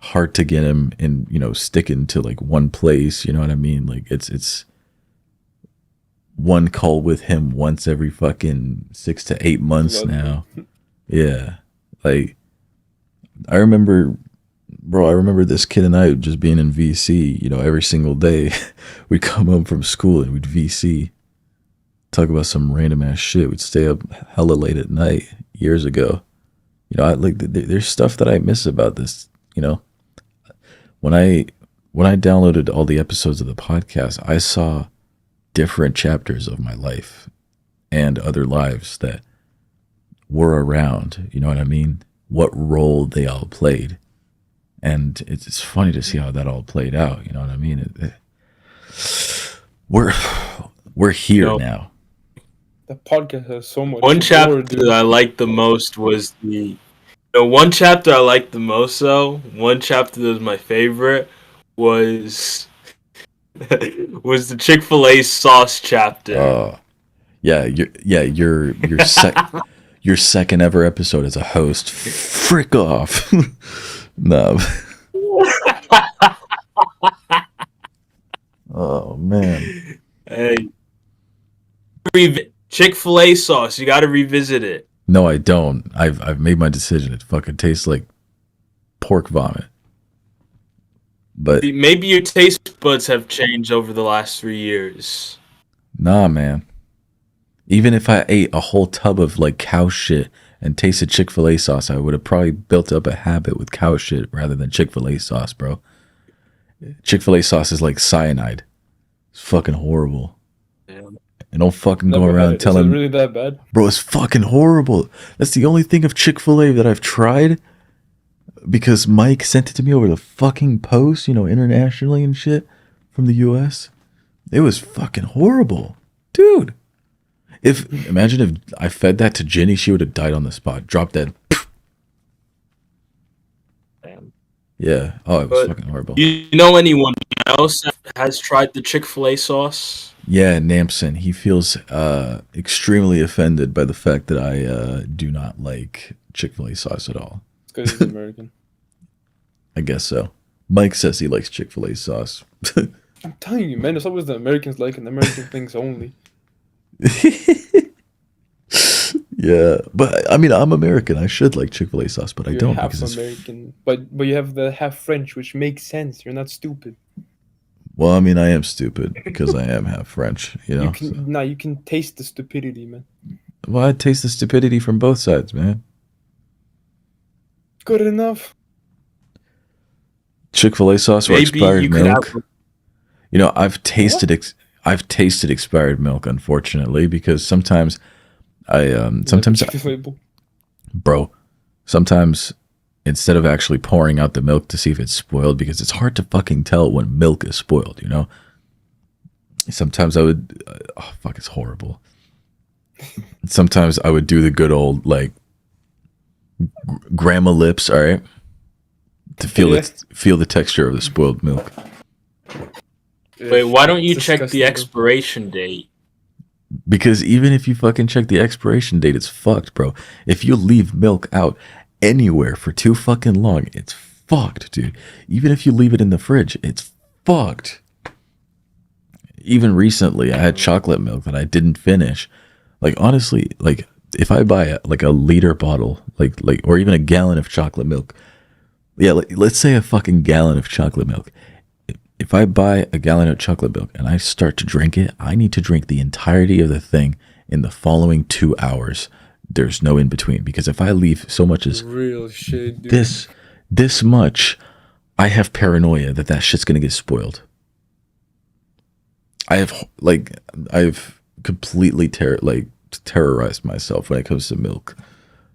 Hard to get him in, sticking to one place, you know what I mean? It's one call with him once every fucking 6 to 8 months now. Yeah. I remember this kid and I just being in VC, every single day. We'd come home from school and we'd VC, talk about some random ass shit. We'd stay up hella late at night years ago. There's stuff that I miss about this, When I downloaded all the episodes of the podcast, I saw different chapters of my life and other lives that were around, you know what I mean? What role they all played. And it's funny to see how that all played out, you know what I mean? We're here now. The podcast has so much. One chapter that I liked the most was one chapter I liked the most, though. One chapter that was my favorite was the Chick-fil-A sauce chapter. Yeah, your your second ever episode as a host. Frick off. No. Oh man. Hey, Chick-fil-A sauce. You got to revisit it. No, I don't. I've made my decision. It fucking tastes like pork vomit. But maybe your taste buds have changed over the last 3 years. nah, man. Even if I ate a whole tub of like cow shit and tasted Chick-fil-A sauce, I would have probably built up a habit with cow shit rather than Chick-fil-A sauce, bro. Chick-fil-A sauce is like cyanide. It's fucking horrible. Yeah. And don't fucking go Never had around it. telling Is it really that bad? bro, it's fucking horrible. That's the only thing of Chick-fil-A that I've tried because Mike sent it to me over the fucking post, internationally and shit from the US. It was fucking horrible. Dude. Imagine if I fed that to Jenny, she would have died on the spot. Drop dead. Damn. Yeah. Oh, it was fucking horrible. You know anyone else that has tried the Chick-fil-A sauce? Yeah, Nampson. He feels extremely offended by the fact that I do not like Chick-fil-A sauce at all. It's because he's American. I guess so. Mike says he likes Chick-fil-A sauce. I'm telling you, man, it's always the Americans liking the American things only. Yeah, but I mean, I'm American. I should like Chick-fil-A sauce, but I You're don't half because American, but you have the half French, which makes sense. You're not stupid. well, I mean, I am stupid because I am half French, You can taste the stupidity, man. Well, I taste the stupidity from both sides, man. Good enough. Chick-fil-A sauce or Maybe expired you could milk. have I've tasted I've tasted expired milk, unfortunately, because sometimes sometimes instead of actually pouring out the milk to see if it's spoiled, because it's hard to fucking tell when milk is spoiled, Sometimes I would, it's horrible. Sometimes I would do the good old, like, grandma lips, all right? To feel the texture of the spoiled milk. Wait, why don't you check the Disgusting, expiration date? Because even if you fucking check the expiration date, it's fucked, bro. If you leave milk out anywhere for too fucking long, it's fucked, dude. Even if you leave it in the fridge, it's fucked. Even recently, I had chocolate milk that I didn't finish. Like, honestly, like, if I buy a liter bottle, like, or even a gallon of chocolate milk, yeah, let's say a fucking gallon of chocolate milk. If I buy a gallon of chocolate milk and I start to drink it, I need to drink the entirety of the thing in the following 2 hours. There's no in between, because if I leave so much as real shit, dude. this much, I have paranoia that shit's gonna get spoiled. I've completely terrorized myself when it comes to milk.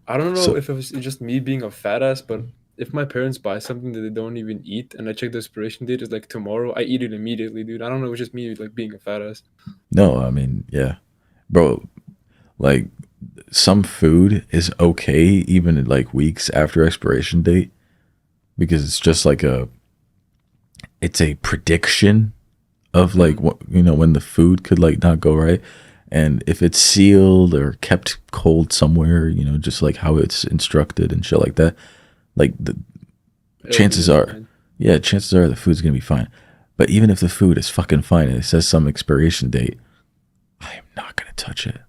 I don't know if it was just me being a fat ass, but if my parents buy something that they don't even eat and I check the expiration date, it's like tomorrow, I eat it immediately, dude. I don't know, it's just me like being a fat ass. No, I mean, yeah. Bro, like, some food is okay even like weeks after expiration date, because it's just like it's a prediction of like what, when the food could like not go right. And if it's sealed or kept cold somewhere, just like how it's instructed and shit like that, like chances are the food's gonna be fine. But even if the food is fucking fine and it says some expiration date, I am not gonna touch it.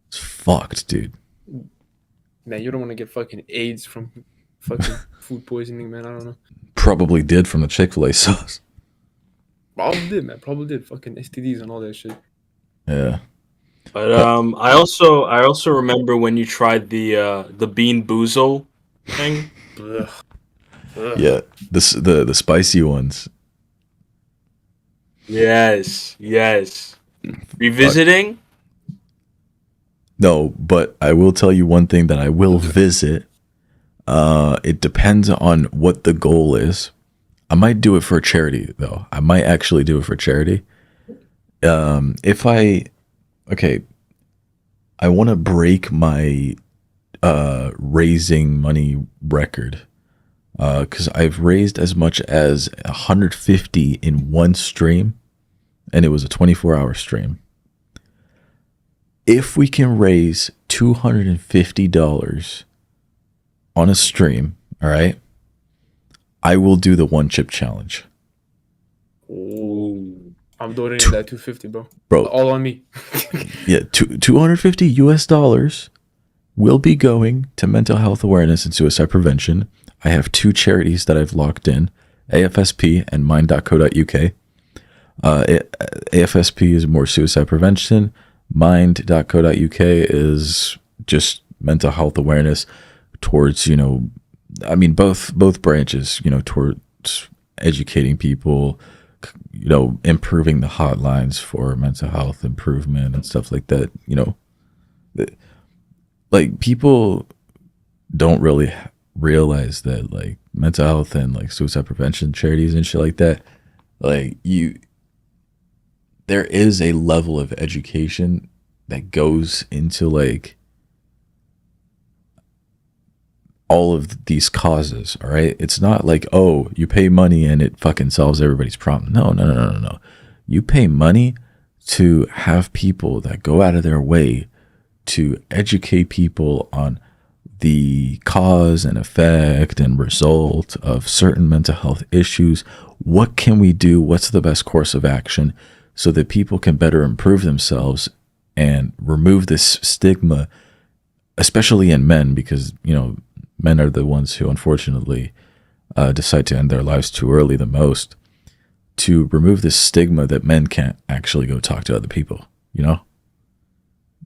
It's fucked, dude. Man, you don't want to get fucking AIDS from fucking food poisoning, man. I don't know. Probably did from the Chick-fil-A sauce. Probably did, man. Probably did. Fucking STDs and all that shit. Yeah. But I also remember when you tried the Bean Boozle thing. Ugh. Yeah, the spicy ones. Yes. Revisiting? No, but I will tell you one thing that I will visit. It depends on what the goal is. I might do it for charity, though. I might actually do it for charity. I want to break my raising money record, because I've raised as much as 150 in one stream, and it was a 24-hour stream. If we can raise $250 on a stream, all right, I will do the one chip challenge. Ooh. I'm donating that $250, bro. All on me. Yeah, $250 will be going to mental health awareness and suicide prevention. I have 2 charities that I've locked in, AFSP and mind.co.uk. AFSP is more suicide prevention. Mind.co.uk is just mental health awareness towards, both branches, towards educating people, improving the hotlines for mental health improvement and stuff like that. Like, people don't really realize that, like, mental health and like suicide prevention charities and shit like that, like, there is a level of education that goes into like all of these causes. All right, it's not like, oh, you pay money and it fucking solves everybody's problem. No. You pay money to have people that go out of their way to educate people on the cause and effect and result of certain mental health issues. What can we do? What's the best course of action so that people can better improve themselves and remove this stigma, especially in men, because, men are the ones who unfortunately decide to end their lives too early the most, to remove this stigma that men can't actually go talk to other people,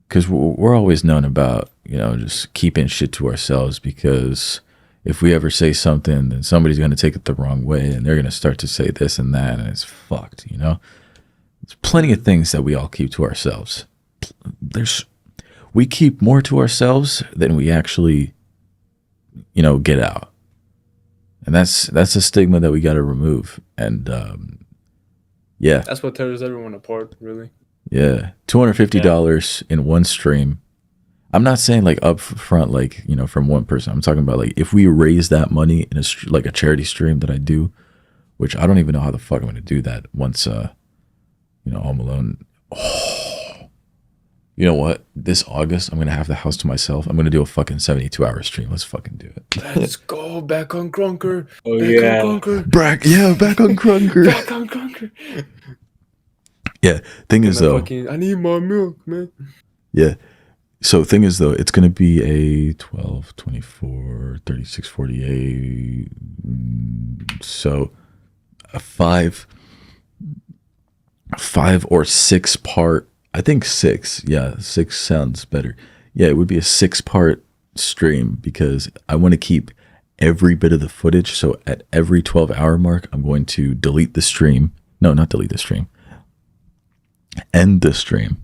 because we're always known about, just keeping shit to ourselves, because if we ever say something, then somebody's going to take it the wrong way and they're going to start to say this and that, and it's fucked, There's plenty of things that we all keep to ourselves. We keep more to ourselves than we actually, get out. And that's a stigma that we got to remove. And, yeah. That's what tears everyone apart, really. Yeah. $250 in one stream. I'm not saying like up front, like, from one person. I'm talking about like if we raise that money in a charity stream that I do, which I don't even know how the fuck I'm going to do that once, I'm alone. Oh, you know what? This August, I'm going to have the house to myself. I'm going to do a fucking 72-hour stream. Let's fucking do it. Let's go. Back on Crunker. Oh, back yeah. on Crunker. Back on Crunker. Back on Crunker. Yeah. Thing is, though. I need my milk, man. Yeah. So thing is, though, it's going to be a 12, 24, 36, 48. So a 5 or 6 part, I think 6. Yeah, 6 sounds better. Yeah, it would be a 6-part stream because I want to keep every bit of the footage. So at every 12-hour mark, I'm going to delete the stream. No, not delete the stream. End the stream.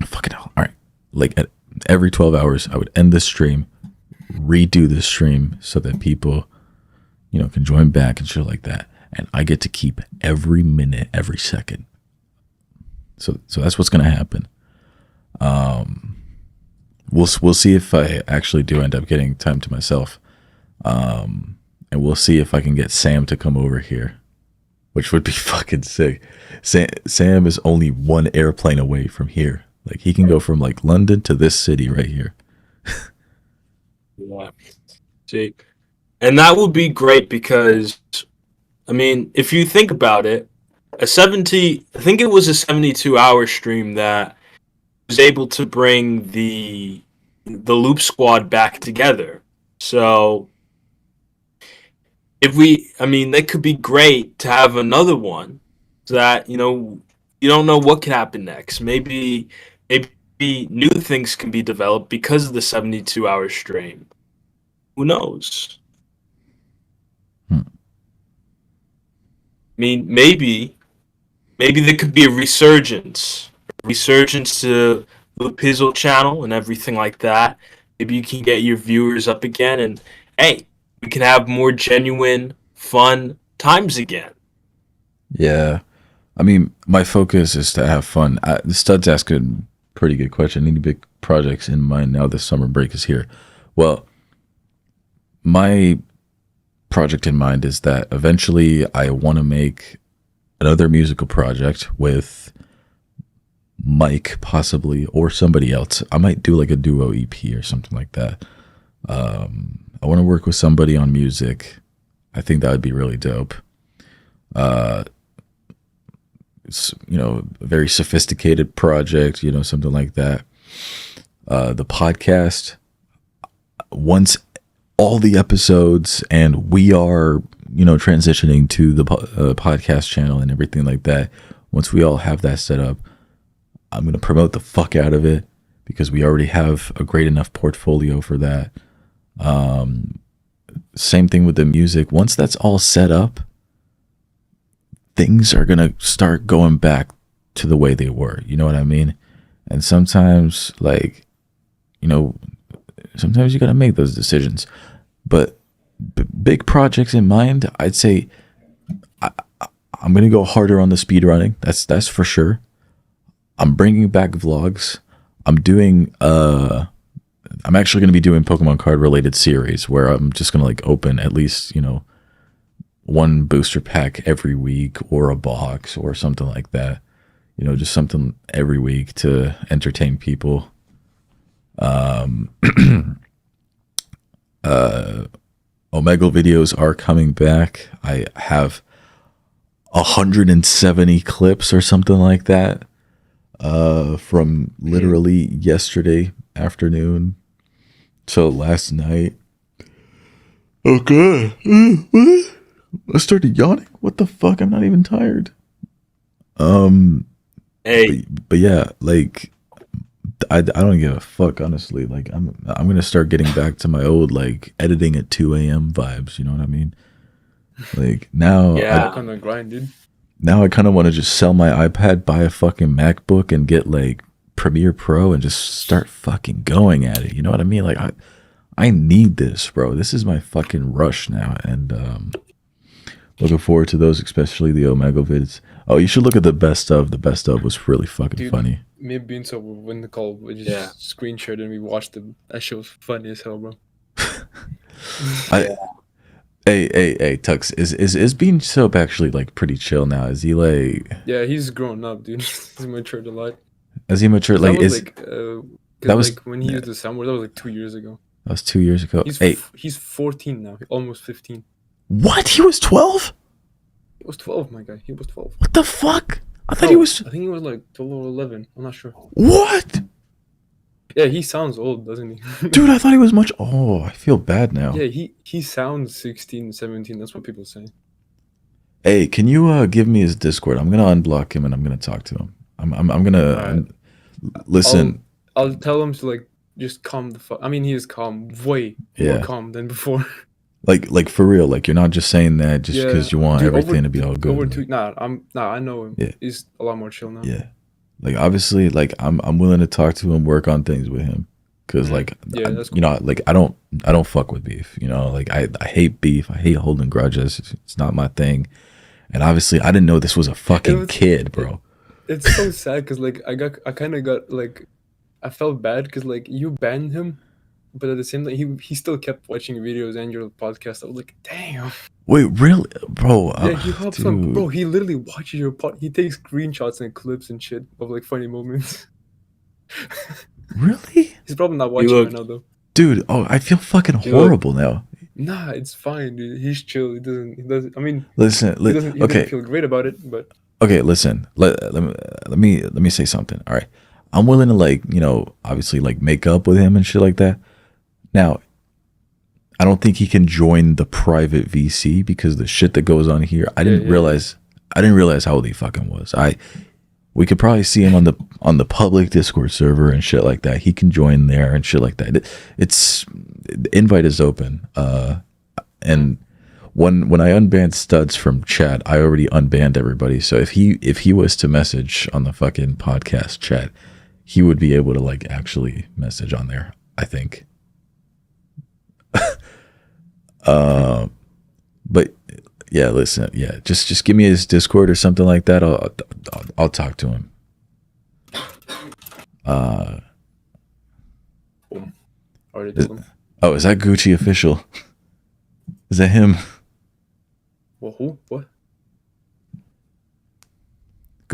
Fucking hell. All right. Like at every 12 hours, I would end the stream, redo the stream so that people, can join back and shit like that. And I get to keep every minute, every second. So that's what's going to happen. We'll see if I actually do end up getting time to myself. And we'll see if I can get Sam to come over here, which would be fucking sick. Sam is only 1 airplane away from here. Like, he can go from like London to this city right here. Yeah. See, and that would be great because, I mean, if you think about it, I think it was a 72-hour stream that was able to bring the Loop Squad back together. So, that could be great to have another one that, you don't know what could happen next. Maybe new things can be developed because of the 72-hour stream. Who knows? I mean, maybe there could be a resurgence to the Pizzle channel and everything like that. Maybe you can get your viewers up again, and hey, we can have more genuine, fun times again. Yeah. I mean, my focus is to have fun. Stud's asked a pretty good question. Any big projects in mind now the summer break is here? Well, my project in mind is that eventually I want to make another musical project with Mike, possibly, or somebody else. I might do like a duo EP or something like that. I want to work with somebody on music. I think that would be really dope. It's, a very sophisticated project, something like that. The podcast, once all the episodes and we are, transitioning to the podcast channel and everything like that, once we all have that set up, I'm going to promote the fuck out of it because we already have a great enough portfolio for that. Same thing with the music. Once that's all set up, things are going to start going back to the way they were. You know what I mean? And sometimes, sometimes you got to make those decisions. But big projects in mind, I'd say I'm going to go harder on the speed running. That's for sure. I'm bringing back vlogs. I'm actually going to be doing Pokemon card related series where I'm just going to open at least, one booster pack every week or a box or something like that. Just something every week to entertain people. Omegle videos are coming back. I have 170 clips or something like that from literally yesterday afternoon till last night. Okay. I started yawning. What the fuck? I'm not even tired. Hey, but yeah, I don't give a fuck, honestly. I'm gonna start getting back to my old editing at 2 a.m. vibes. You know what I mean? Now, Yeah. On the grind, dude. now I kind of want to just sell my iPad, buy a fucking MacBook, and get Premiere Pro and just start fucking going at it. You know what I mean? I need this, bro. This is my fucking rush now, and looking forward to those, especially the Omegle vids. Oh, you should look at the best of. The best of was really fucking funny. Me and Bean, so when the call, we just screen shared and we watched them. That shit was funny as hell, bro. Hey, Tux, is Bean Soap actually pretty chill now? Is he Yeah, he's grown up, dude. He's matured a lot. Has he matured? That was that was when he used the soundboard. That was 2 years ago. That was 2 years ago. He's 14 now, almost 15. What? He was 12? He was 12, my guy. He was 12. What the fuck? I thought he was. I think he was 12 or 11. I'm not sure. What? Yeah, he sounds old, doesn't he? Dude, I thought he was much. Oh, I feel bad now. Yeah, he sounds 16, 17. That's what people say. Hey, can you give me his Discord? I'm gonna unblock him and I'm gonna talk to him. I'm gonna listen. I'll tell him to just calm the fuck. I mean, he is calm, way more calm than before. Like for real. You're not just saying that just because you want everything to be all good. I know him. Yeah. He's a lot more chill now. Yeah. Obviously, I'm willing to talk to him, work on things with him, because that's cool. I don't fuck with beef. I hate beef. I hate holding grudges. It's not my thing. And obviously, I didn't know this was a fucking kid, bro. It's so sad because I felt bad because you banned him, but at the same time he still kept watching videos and your podcast. I was like, damn. Wait, really, bro? Yeah, he hops on, bro. He literally watches your pod. He takes screenshots and clips and shit of funny moments. Really? He's probably not watching right now though. Dude, I feel fucking horrible now. Nah, it's fine, dude. He's chill. He doesn't. I mean, listen. He doesn't feel great about it, but okay. Listen. Let me say something. All right, I'm willing to obviously make up with him and shit like that. Now, I don't think he can join the private VC because the shit that goes on here. I didn't realize how old he fucking was. We could probably see him on the public Discord server and shit like that. He can join there and shit like that. The invite is open. And when I unbanned Studs from chat, I already unbanned everybody. So if he was to message on the fucking podcast chat, he would be able to actually message on there, I think. But yeah, listen, yeah, just give me his Discord or something like that. I'll talk to him. Already told him. Oh, is that Gucci official? Is that him? Well, who? What?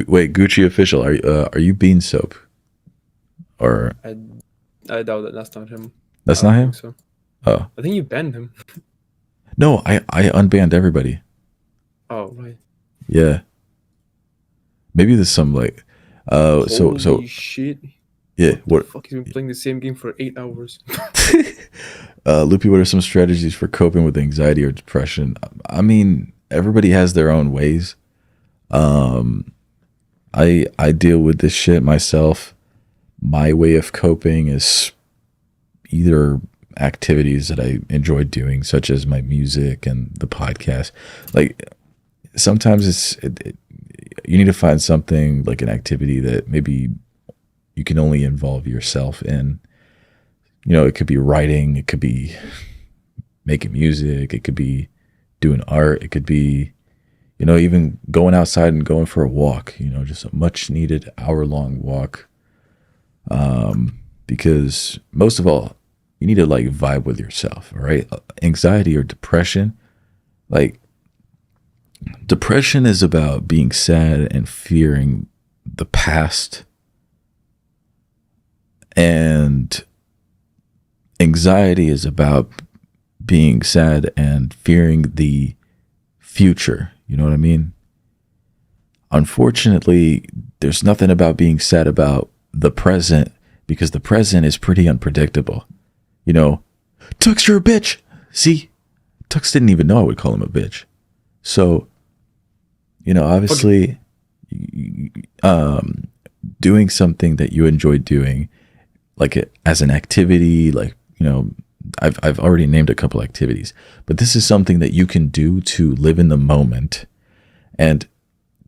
Wait, Gucci official. Are you Bean Soap? Or I doubt that. That's not him. That's not him. So. Oh, I think you banned him. No, I unbanned everybody. Oh, right. Yeah. Maybe there's some Holy so shit. Yeah. What? Fuck, he's been playing the same game for 8 hours. Loopy, what are some strategies for coping with anxiety or depression? I mean, everybody has their own ways. I deal with this shit myself. My way of coping is either activities that I enjoy doing, such as my music and the podcast. Like sometimes you need to find something like an activity that maybe you can only involve yourself in. You know, it could be writing, it could be making music, it could be doing art, it could be, you know, even going outside and going for a walk, you know, just a much needed hour-long walk. Because most of all, you need to like vibe with yourself, all right? Anxiety or depression, like depression is about being sad and fearing the past, and anxiety is about being sad and fearing the future. You know what I mean? Unfortunately, there's nothing about being sad about the present, because the present is pretty unpredictable. You know, Tux, you're a bitch. See, Tux didn't even know I would call him a bitch. So, you know, obviously, doing something that you enjoy doing, like as an activity, like, you know, I've already named a couple activities, but this is something that you can do to live in the moment. And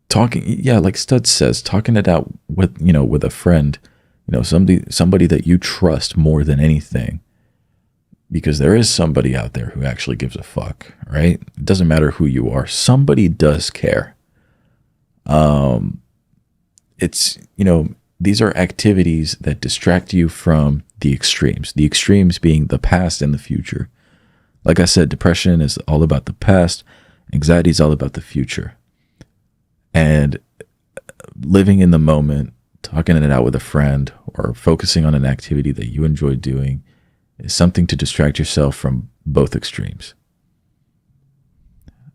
talking, yeah, like Stud says, talking it out with, you know, with a friend, you know, somebody that you trust more than anything, because there is somebody out there who actually gives a fuck, right? It doesn't matter who you are. Somebody does care. It's, you know, these are activities that distract you from the extremes being the past and the future. Like I said, depression is all about the past. Anxiety is all about the future. And living in the moment, talking it out with a friend, or focusing on an activity that you enjoy doing is something to distract yourself from both extremes.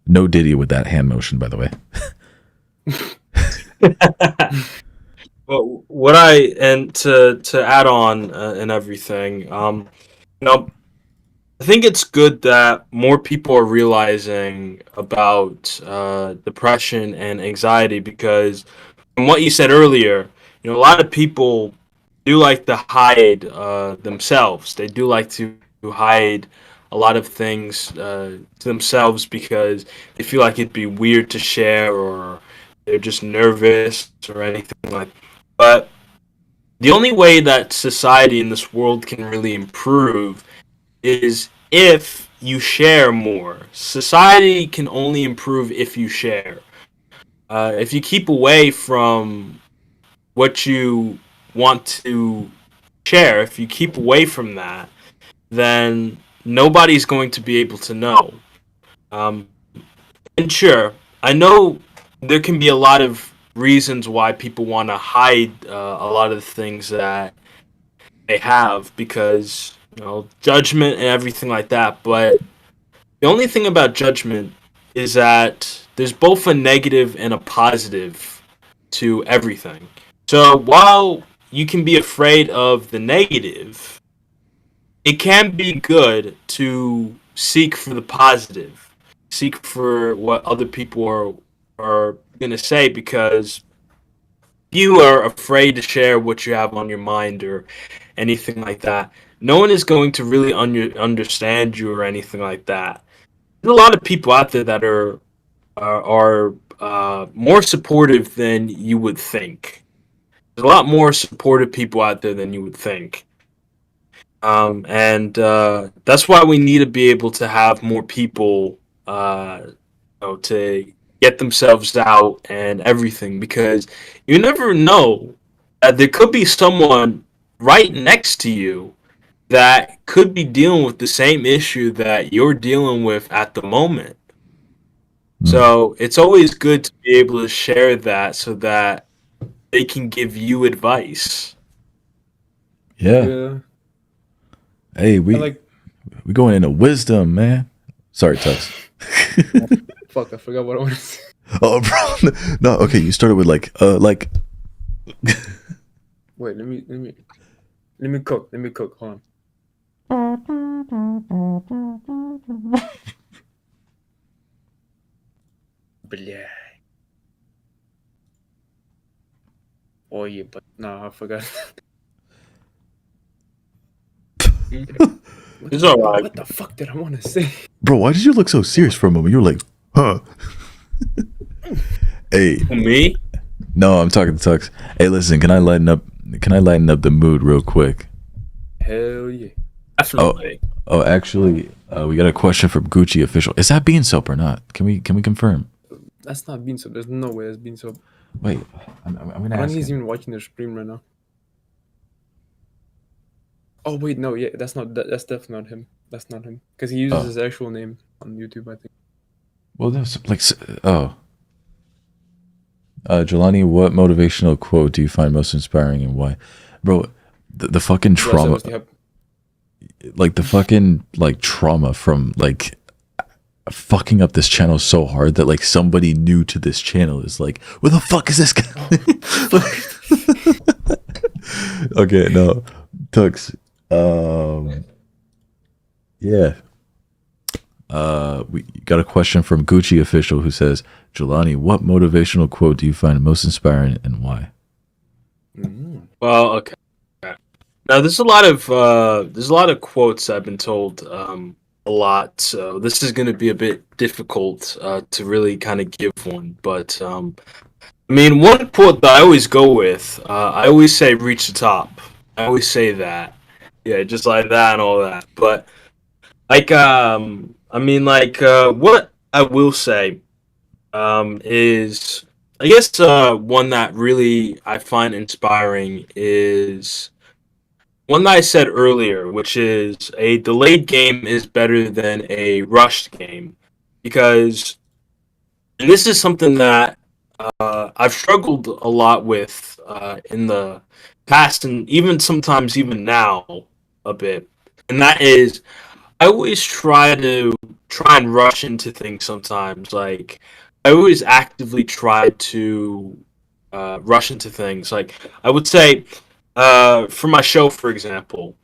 No Diddy with that hand motion, by the way. Well, to add on and everything, you know, I think it's good that more people are realizing about depression and anxiety, because from what you said earlier, you know, a lot of people do like to hide themselves. They do like to hide a lot of things to themselves because they feel like it'd be weird to share, or they're just nervous or anything like that. But the only way that society in this world can really improve is if you share more. Society can only improve if you share. If you keep away from what you want to share, if you keep away from that, then nobody's going to be able to know. And sure, I know there can be a lot of reasons why people want to hide a lot of the things that they have, because, you know, judgment and everything like that. But the only thing about judgment is that there's both a negative and a positive to everything. So while you can be afraid of the negative, it can be good to seek for the positive, seek for what other people are going to say, because you are afraid to share what you have on your mind or anything like that. No one is going to really understand you or anything like that. There's a lot of people out there that are more supportive than you would think. There's a lot more supportive people out there than you would think. And that's why we need to be able to have more people, you know, to get themselves out and everything, because you never know that there could be someone right next to you that could be dealing with the same issue that you're dealing with at the moment. So it's always good to be able to share that so that they can give you advice. Yeah. Hey, we going into wisdom, man. Sorry, Tux. Fuck, I forgot what I wanted to say. Oh, bro. No, okay. You started with like. Wait, let me. Let me cook. Hold on. Blah. Oh yeah, but no, I forgot. It's alright. What the fuck did I want to say? Bro, why did you look so serious for a moment? You were like, huh? Hey. Me? No, I'm talking to Tux. Hey, listen, can I lighten up the mood real quick? Hell yeah. Definitely. Oh, actually, we got a question from Gucci official. Is that bean soap or not? Can we confirm? That's not bean soap. There's no way that's bean soap. Wait, I'm gonna I don't ask think he's him. even watching the stream right now. Oh wait, no, yeah, that's definitely not him. That's not him because he uses his actual name on YouTube, I think. Well, there's like, Jelani, what motivational quote do you find most inspiring and why? Bro, the fucking trauma, like the fucking like trauma from like fucking up this channel so hard that like somebody new to this channel is like, where the fuck is this guy? Okay, no, Tux. Yeah. We got a question from Gucci official who says, Jelani, what motivational quote do you find most inspiring and why? Well, okay. Now there's a lot of quotes I've been told a lot, so this is going to be a bit difficult to really kind of give one. But I mean, one quote that I always go with, I always say, "Reach the top." I always say that, yeah, just like that and all that. But like, I mean, like, what I will say is, I guess, one that really I find inspiring is one that I said earlier, which is a delayed game is better than a rushed game. Because, and this is something that I've struggled a lot with in the past and even sometimes even now a bit. And that is, I always try and rush into things sometimes. Like, I always actively try to rush into things. Like, I would say, for my show, for example,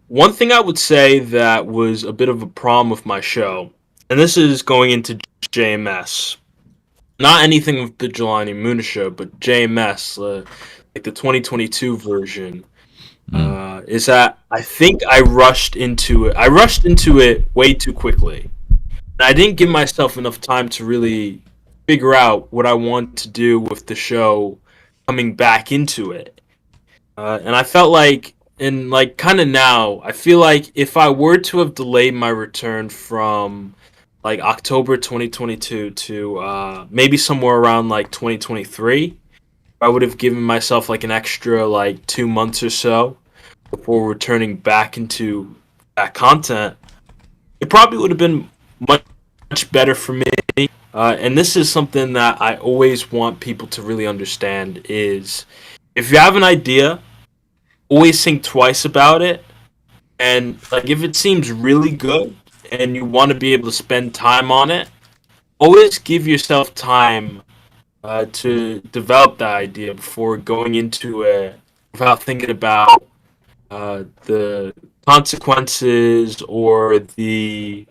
one thing I would say that was a bit of a problem with my show, and this is going into JMS, not anything with the Jelani Moon show, but JMS, like the 2022 version, is that I think I rushed into it. I rushed into it way too quickly. And I didn't give myself enough time to really figure out what I want to do with the show coming back into it. And I felt like, and like kind of now, I feel like if I were to have delayed my return from like October 2022 to maybe somewhere around like 2023, I would have given myself like an extra like 2 months or so before returning back into that content. It probably would have been much better for me. And this is something that I always want people to really understand is if you have an idea, always think twice about it. And like if it seems really good and you want to be able to spend time on it, always give yourself time to develop that idea before going into it without thinking about the consequences or the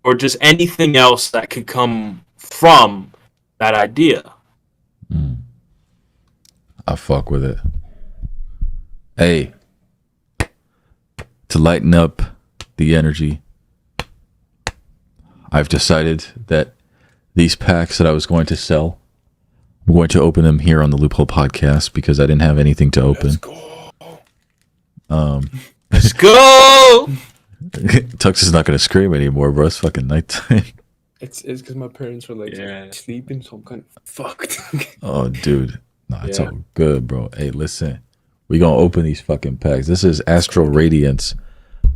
or just anything else that could come from that idea. I fuck with it. Hey, to lighten up the energy, I've decided that these packs that I was going to sell, I'm going to open them here on the Loophole Podcast because I didn't have anything to open. Let's go. Let's go! Tux is not going to scream anymore, bro. It's fucking nighttime. It's because my parents were like sleeping, so I'm kind of fucked. Oh, dude. Nah, it's all good, bro. Hey, listen. We gonna open these fucking packs. This is Astral Radiance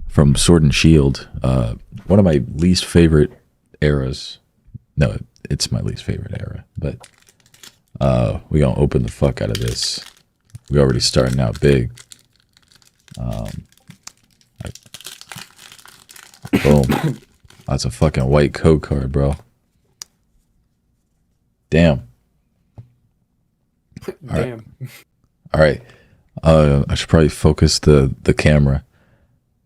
from Sword and Shield. One of my least favorite eras. No, it's my least favorite era. But we gonna open the fuck out of this. We already starting out big. Boom. That's a fucking white code card, bro. Damn. Damn. All right. I should probably focus the camera.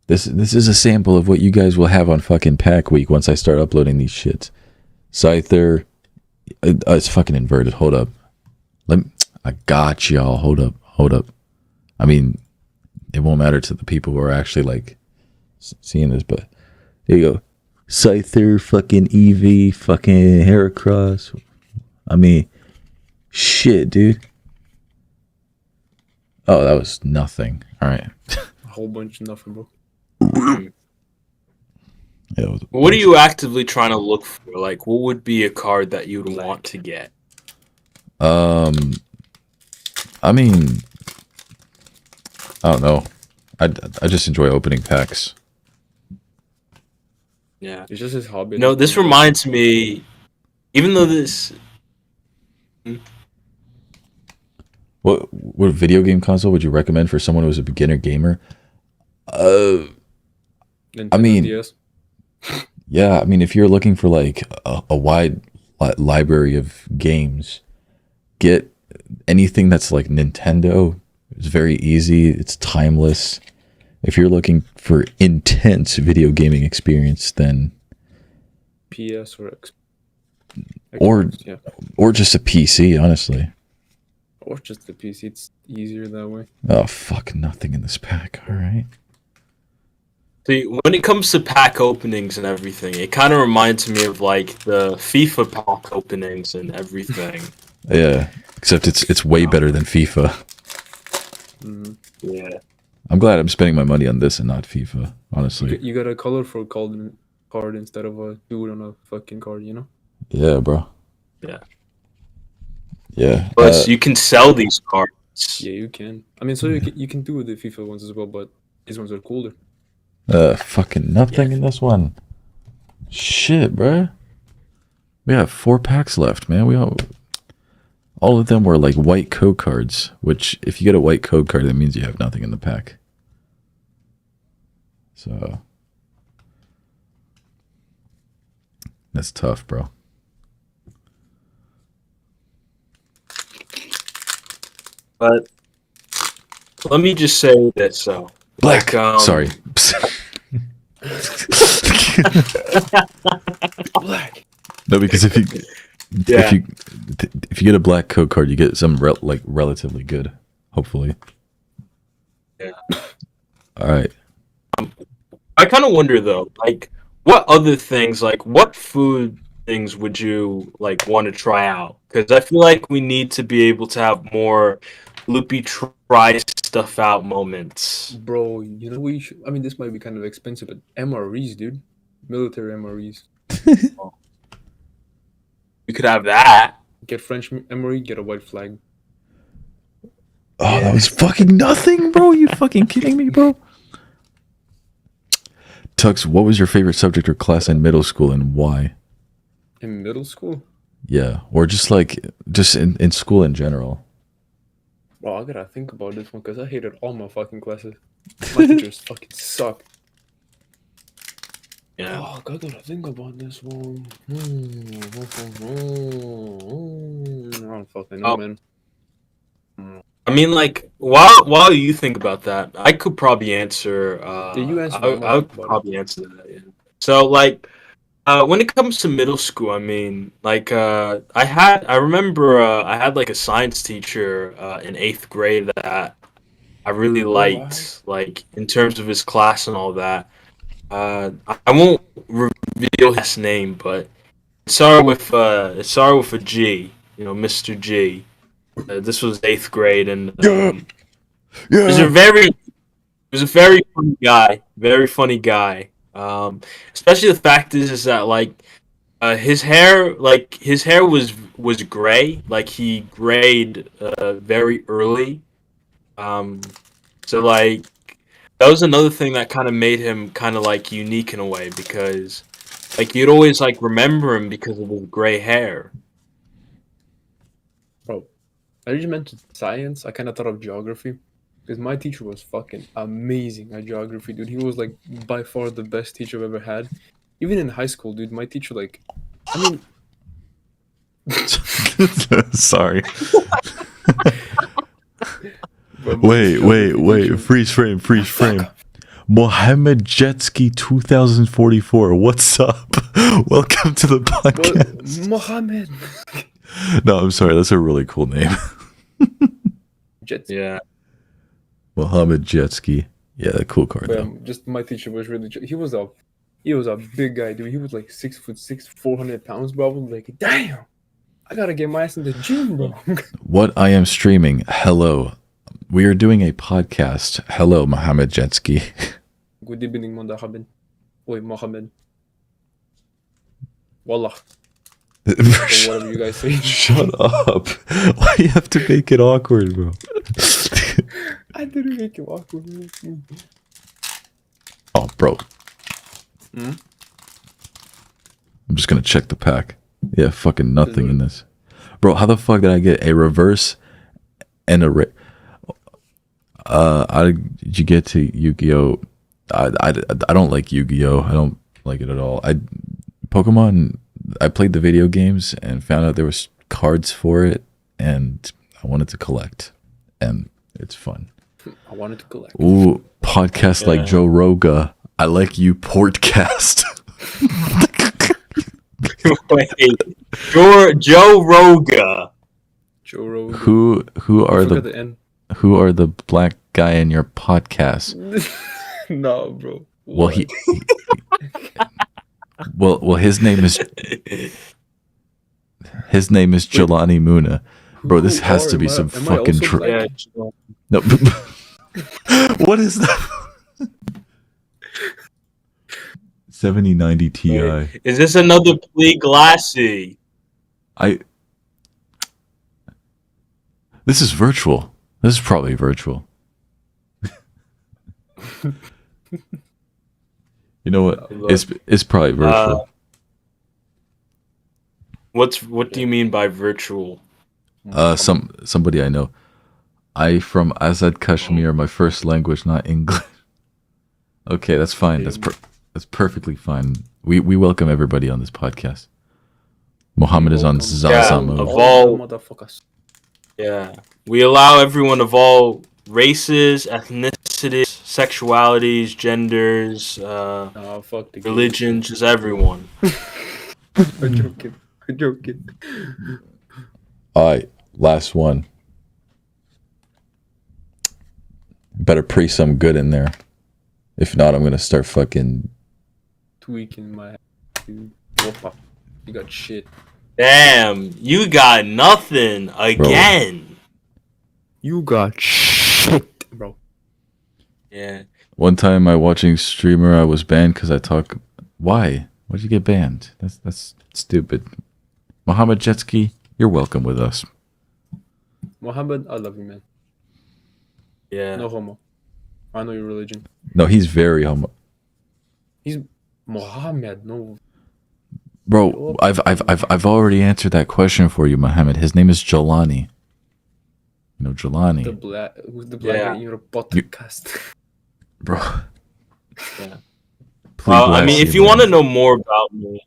This is a sample of what you guys will have on fucking Pack Week once I start uploading these shits. Scyther, it's fucking inverted. Hold up, I got y'all. Hold up. I mean, it won't matter to the people who are actually like seeing this, but there you go. Scyther, fucking Eevee, fucking Heracross. I mean, shit, dude. Oh, that was nothing. All right. A whole bunch of nothing, bro. Yeah, What are you actively trying to look for? Like, what would be a card that you'd want to get? I mean, I don't know. I just enjoy opening packs. Yeah. It's just his hobby. No, this reminds me, even though this... What video game console would you recommend for someone who's a beginner gamer? Nintendo I mean, DS. yeah, I mean, if you're looking for like a wide library of games, get anything that's like Nintendo. It's very easy. It's timeless. If you're looking for intense video gaming experience, then PS or Xbox. Or- Yeah. or just a PC, honestly. Or just the PC. It's easier that way. Oh fuck, nothing in this pack. All right. See, when it comes to pack openings and everything, it kind of reminds me of like the FIFA pack openings and everything. Yeah, except it's way better than FIFA. Mm-hmm. Yeah. I'm glad I'm spending my money on this and not FIFA, honestly. You got a colorful card instead of a dude on a fucking card, you know? Yeah, bro. Yeah. Yeah. Plus, you can sell these cards. Yeah, you can. I mean, so you can do the FIFA ones as well, but these ones are cooler. Fucking nothing in this one. Shit, bro. We have 4 packs left, man. All of them were like white code cards, which if you get a white code card, that means you have nothing in the pack. So that's tough, bro. But let me just say this, so Black. like, Sorry. Black. No, because if you Yeah. if you get a black code card, you get some relatively good, hopefully. Yeah. All right. I kind of wonder though, like, what other things, like, what food things would you like want to try out? Because I feel like we need to be able to have more Loopie try stuff out moments. Bro, you know we should. I mean, this might be kind of expensive, but MREs, dude. Military MREs. We could have that. Get French MRE, get a white flag. Oh, that was fucking nothing, bro. You fucking kidding me, bro? Tux, what was your favorite subject or class in middle school and why? In middle school? Yeah, or just in school in general. Well, I gotta think about this one because I hated all my fucking classes. My teachers fucking suck. Yeah. Oh, I gotta think about this one. I don't fucking know, Oh. man. I mean, like, while you think about that, I could probably answer. Yeah, you answer I that. would probably answer that. Yeah. So, like, when it comes to middle school, I mean, like, I remember I had like a science teacher in 8th grade that I really liked, like, in terms of his class and all that. I won't reveal his name, but it started with a G. You know, Mr. G. This was 8th grade, and he was a very funny guy. Very funny guy. Especially the fact is that like his hair was gray. Like he grayed very early. So like that was another thing that kind of made him kind of like unique in a way because like you'd always like remember him because of his gray hair. Bro, I just mentioned science. I kind of thought of geography. Because my teacher was fucking amazing at geography, dude. He was, like, by far the best teacher I've ever had. Even in high school, dude, my teacher, like... I mean... Sorry. Wait. Freeze frame. Mohammed Jetski 2044. What's up? Welcome to the podcast. Mohammed. No, I'm sorry. That's a really cool name. Jets. Yeah. Mohammed Jetski. Yeah, that cool card though. Just my teacher was really. He was a big guy, dude. He was like 6'6", 400 pounds, bro. I was like, damn, I gotta get my ass in the gym, bro. What I am streaming. Hello. We are doing a podcast. Hello, Mohammed Jetski. Good evening, Mohammed. Wait, Mohammed. Wallah. Or whatever you guys say. Shut up. Why do you have to make it awkward, bro? I didn't make it awkward. Oh, bro. Hmm? I'm just gonna check the pack. Yeah, fucking nothing in this. Bro, how the fuck did I get a reverse and a did you get to Yu-Gi-Oh? I don't like Yu-Gi-Oh. I don't like it at all. Pokemon, I played the video games and found out there was cards for it, and I wanted to collect, and it's fun. I wanted to collect. Ooh, podcast like Joe Rogan. I like you, Portcast. Wait, Joe Rogan. Joe Rogan. Who are the black guy in your podcast? No, bro. Well, well, his name is Jelani Muna. Bro, this has to be some fucking no. What is that? 7090 Ti. Wait, is this another plea glassy? This is virtual. This is probably virtual. You know what? It's probably virtual. What do you mean by virtual? Somebody I know. I from Azad Kashmir, my first language, not English. Okay, that's fine. That's perfectly fine. We welcome everybody on this podcast. Mohammed is on Zaza mode. Of all motherfuckers. Yeah, we allow everyone of all races, ethnicities, sexualities, genders, religions, just everyone. I'm joking. Alright, last one. Better pre some good in there. If not, I'm gonna start fucking tweaking my head, dude. Whoop, you got shit. Damn, you got nothing again. Bro. You got shit, bro. Yeah. One time, my watching streamer, I was banned because I talk. Why? Why'd you get banned? That's stupid. Mohammed Jetski, you're welcome with us. Mohammed, I love you, man. Yeah. No homo. I know your religion. No, he's very homo. He's Mohammed. No. Bro, I've already answered that question for you, Mohammed. His name is Jelani. You know Jelani. Who's the black guy in your podcast? Bro. Yeah. I mean, if you want to know more about me,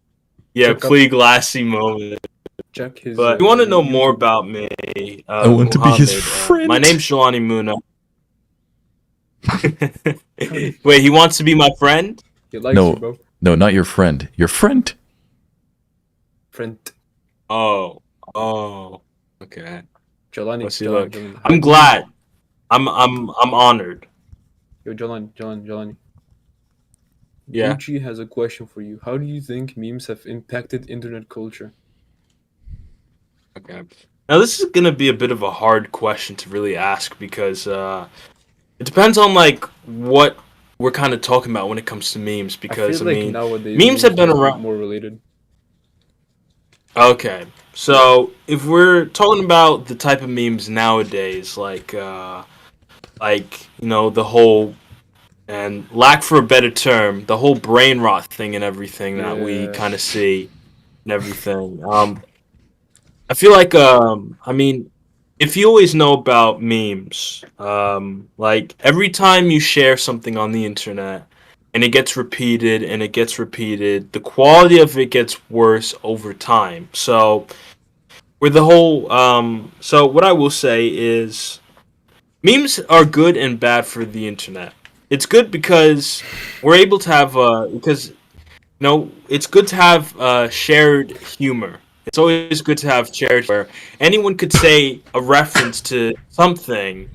plea glassy moment. Check his. But if you want to know more about me, I want to be his friend. My name's Jelani Muna. Wait, he wants to be my friend? He likes you, bro. No, not your friend. Your friend. Friend. Oh, okay. Jelani, I'm glad. I'm honored. Yo, Jelani. Yeah. Gucci has a question for you. How do you think memes have impacted internet culture? Okay. Now this is gonna be a bit of a hard question to really ask because it depends on like what we're kind of talking about when it comes to memes. Because I mean, nowadays memes have been around more related. Okay, so if we're talking about the type of memes nowadays, like the whole, and lack for a better term, the whole brain rot thing and everything that we kind of see and everything. I feel like if you always know about memes, like every time you share something on the internet and it gets repeated and it gets repeated, the quality of it gets worse over time. So with the whole so what I will say is memes are good and bad for the internet. It's good because we're able to have it's good to have shared humor. It's always good to have shared where anyone could say a reference to something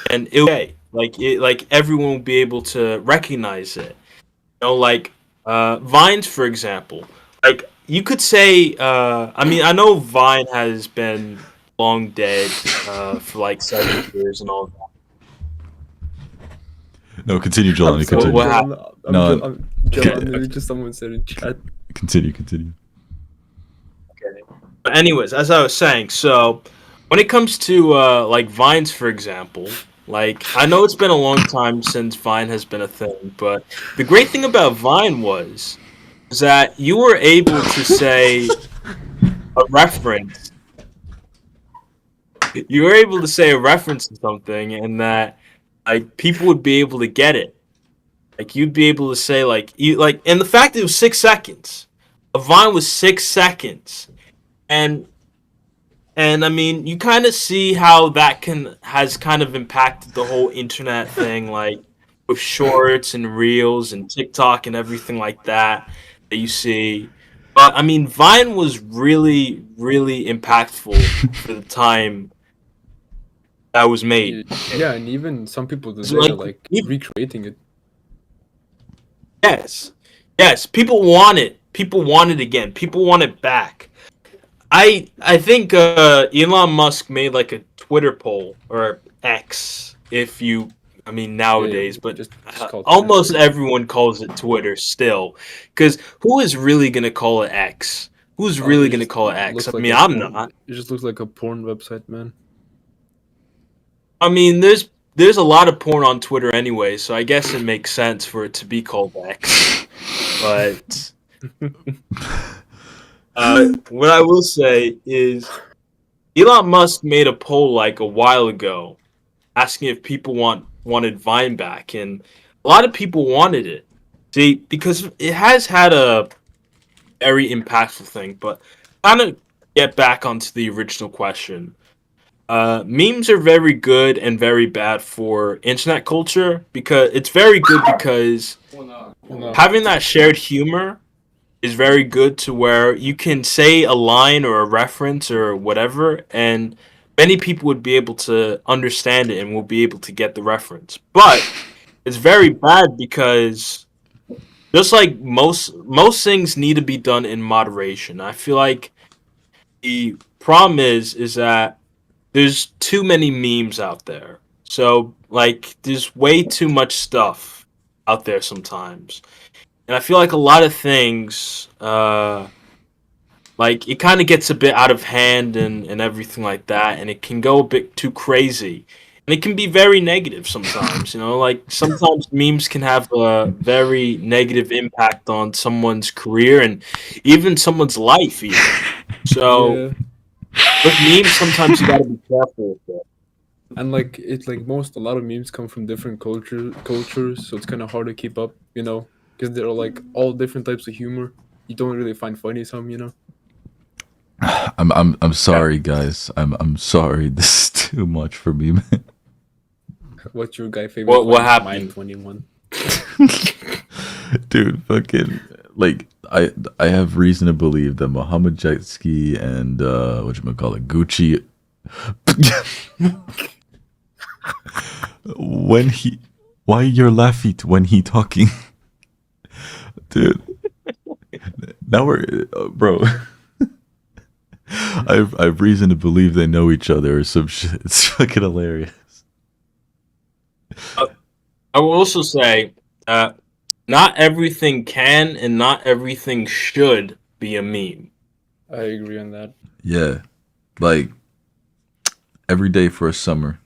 and it okay. Like everyone will be able to recognize it. Like Vines, for example. Like you could say, I mean, I know Vine has been long dead for like 7 years and all that. No, continue, I'm Jelani. sorry, Continue. What John. No, John, maybe just someone said in chat. continue. Okay. But anyways, as I was saying, so when it comes to like Vines, for example, like I know it's been a long time since Vine has been a thing, but the great thing about Vine was that you were able to say a reference. You were able to say a reference to something, and that like people would be able to get it. Like you'd be able to say and the fact it was 6 seconds. A Vine was 6 seconds, and I mean you kind of see how that has kind of impacted the whole internet thing, like with shorts and reels and TikTok and everything like that you see. But I mean, Vine was really, really impactful for the time that was made. Yeah, and even some people It's today are like, like recreating it. yes, people want it. People want it again. People want it back. I think Elon Musk made like a Twitter poll or X, if you, I mean nowadays, but just call it almost Twitter. everyone calls it Twitter still, because who is really gonna call it X? Who's really gonna call it X? I mean, I'm not. It just looks like a porn website, man. I mean, there's a lot of porn on Twitter anyway, so I guess it makes sense for it to be called X. But what I will say is Elon Musk made a poll like a while ago asking if people wanted Vine back, and a lot of people wanted it. See, because it has had a very impactful thing, but kind of get back onto the original question. Memes are very good and very bad for internet culture because it's very good because having that shared humor is very good to where you can say a line or a reference or whatever, and many people would be able to understand it and will be able to get the reference. But it's very bad because just like most things need to be done in moderation. I feel like the problem is that there's too many memes out there. So like there's way too much stuff out there sometimes. And I feel like a lot of things like it kind of gets a bit out of hand and everything like that, and it can go a bit too crazy. And it can be very negative sometimes, like sometimes memes can have a very negative impact on someone's career and even someone's life even. So Yeah. with memes, sometimes you gotta be careful with it. And like it's like a lot of memes come from different cultures, so it's kind of hard to keep up, because they're like all different types of humor. You don't really find funny some. I'm sorry, guys. I'm sorry. This is too much for me, man. What's your guy favorite? What funny? happened? Mine 21. Dude, fucking like I have reason to believe that Mohammed Jetski and whatchamacallit, Gucci why you're laughing when he talking? Dude. Now we're bro. I've reason to believe they know each other or some shit. It's fucking hilarious. I will also say, not everything can and not everything should be a meme. I agree on that. Yeah. Like every day for a summer.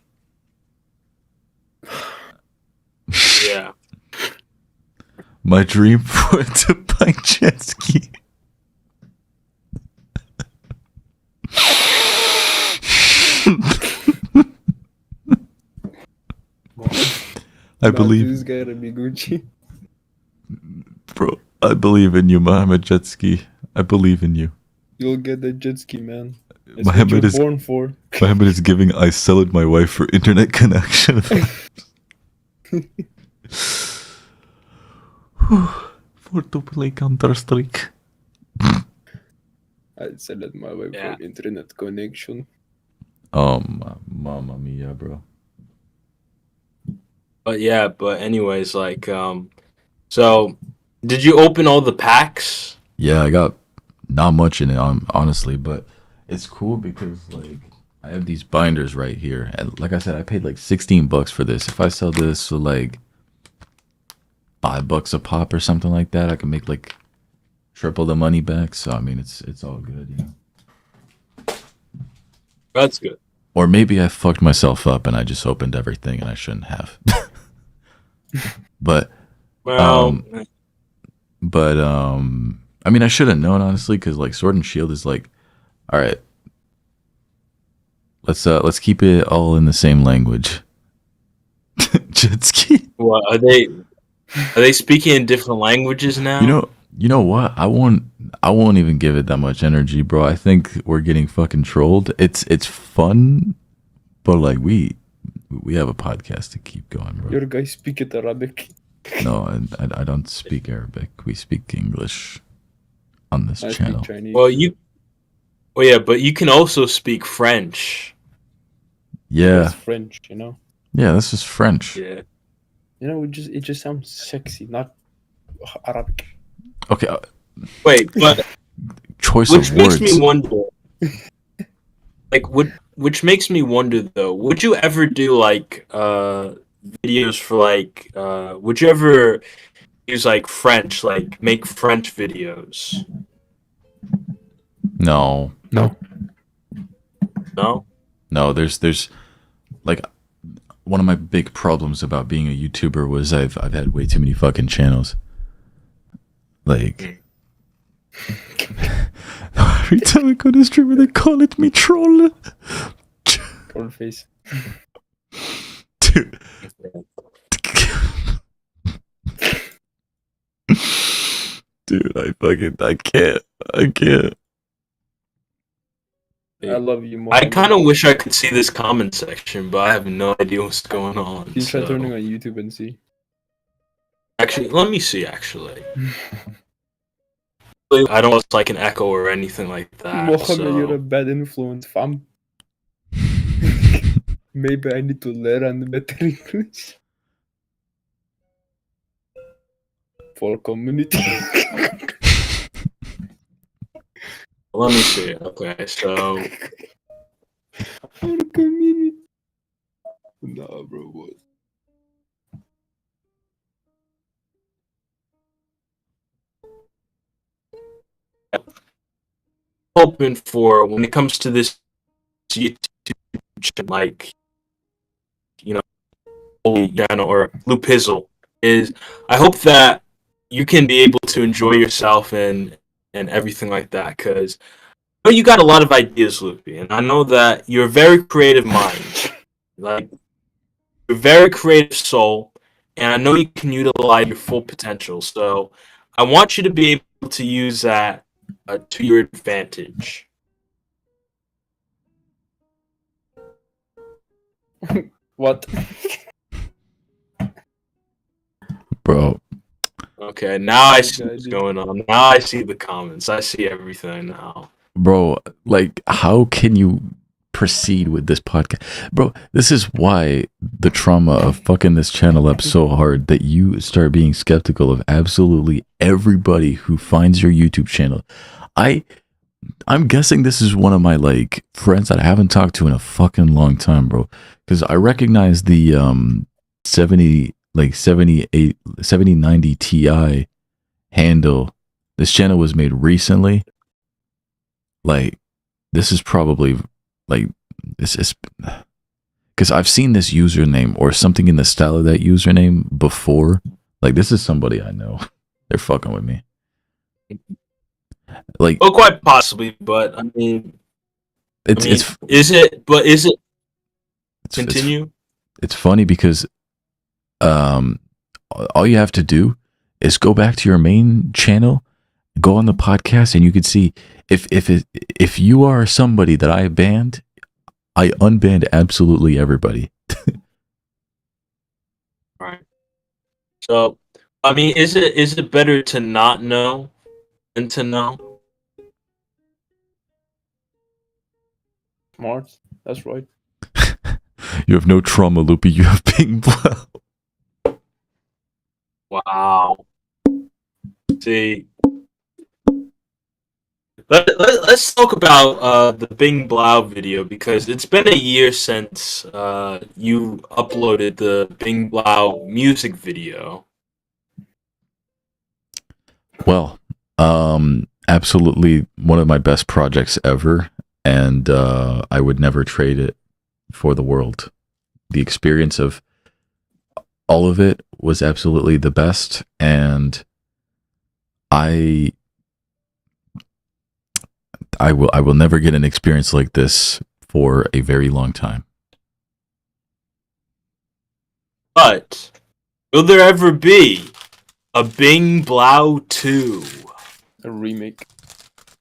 Yeah. My dream for to buy jet ski. I believe This gotta be Gucci. Bro, I believe in you, Mohammed Jetski. I believe in you. You'll get the jet ski, man. It's what Mohammed you're is born for. Mohammed is giving I sell it my wife for internet connection. For to play Counter-Strike. I sell it my way for internet connection. Mamma mia, bro. But anyways, like, so did you open all the packs? Yeah, I got not much in it, honestly, but it's cool because, like, I have these binders right here. And like I said, I paid like $16 for this. If I sell this for like $5 a pop or something like that, I can make like triple the money back. So, I mean, it's all good, you know. That's good. Or maybe I fucked myself up and I just opened everything and I shouldn't have. But I mean, I should have known, honestly, because like Sword and Shield is like, all right, let's keep it all in the same language. Jet ski. What are they speaking in different languages now? You know what? I won't even give it that much energy, bro. I think we're getting fucking trolled. It's fun, but like we have a podcast to keep going, bro. Your guys speak it Arabic. No, I don't speak Arabic. We speak English on this channel. Speak Chinese. But you can also speak French. Yeah. It's French, you know. Yeah, this is French. Yeah. You know, it just sounds sexy, not Arabic. Okay. Wait, but choice of words. Which makes me wonder. Which makes me wonder though. Would you ever do like videos for like? Would you ever use like French, like make French videos? No. No. There's like one of my big problems about being a YouTuber was I've had way too many fucking channels. Like every time I go to streamer, they call it me troll. Troll face. Dude. Dude, I can't. I love you more. I kind of wish I could see this comment section, but I have no idea what's going on. You try turning on YouTube and see. Actually, let me see. Actually, I don't want like an echo or anything like that. Mohammed, you're a bad influence, fam. Maybe I need to learn better English for community. Let me see. Okay, so for community. Nah, bro, what? hoping for when it comes to this YouTube, like, you know, channel or Loopizzle, is I hope that you can be able to enjoy yourself and everything like that, because I know you got a lot of ideas, Loopie, and I know that you're a very creative mind, like you're a very creative soul, and I know you can utilize your full potential. So I want you to be able to use that to your advantage. What? Bro. Okay, now I see what's going on. Now I see the comments. I see everything now. Bro, like, how can you proceed with this podcast? Bro, this is why the trauma of fucking this channel up so hard that you start being skeptical of absolutely everybody who finds your YouTube channel. I'm guessing this is one of my, like, friends that I haven't talked to in a fucking long time, bro. Because I recognize the 7090 Ti handle. This channel was made recently. Like, this is probably, like, this is, because I've seen this username or something in the style of that username before. Like, this is somebody I know. They're fucking with me. Like, well, quite possibly, but I mean, is it? Continue. It's funny because, all you have to do is go back to your main channel, go on the podcast, and you can see if you are somebody that I banned, I unbanned absolutely everybody. Right. So, I mean, is it better to not know than to know? Smart. That's right. You have no trauma, Loopie. You have Bing Blow. Wow. See, let's talk about the Bing Blau video, because it's been a year since you uploaded the Bing Blau music video. Well, absolutely one of my best projects ever, and I would never trade it for the world. The experience of all of it was absolutely the best, and I will never get an experience like this for a very long time. But will there ever be a Bing Blau 2? A remake.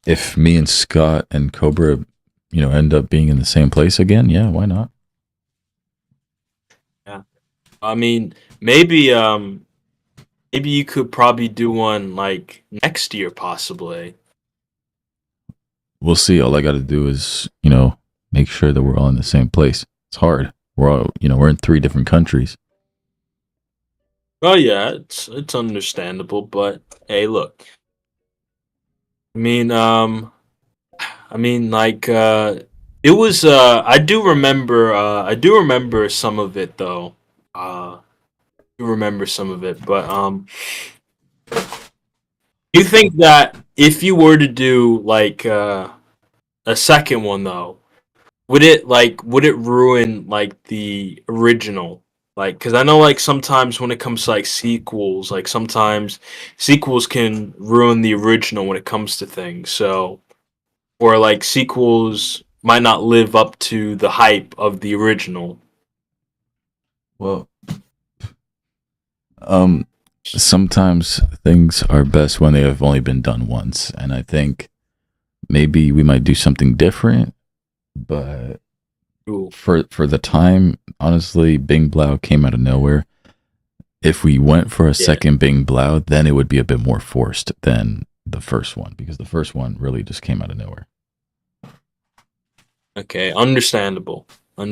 If me and Scott and Cobra, end up being in the same place again, yeah, why not? Yeah, I mean, maybe you could probably do one like next year, possibly. We'll see. All I got to do is, make sure that we're all in the same place. It's hard. We're all, we're in 3 different countries. Oh yeah, it's understandable, but hey, look. I mean, like, it was. I do remember some of it though. I do remember some of it, but you think that if you were to do like a second one though, would it ruin like the original? Like, because I know like sometimes when it comes to like sequels, like sometimes sequels can ruin the original when it comes to things. So, or like sequels might not live up to the hype of the original. Well, sometimes things are best when they have only been done once, and I think maybe we might do something different, but Ooh. for the time, honestly, Bing Blau came out of nowhere. If we went for a second Bing Blau, then it would be a bit more forced than the first one, because the first one really just came out of nowhere. Okay, understandable. But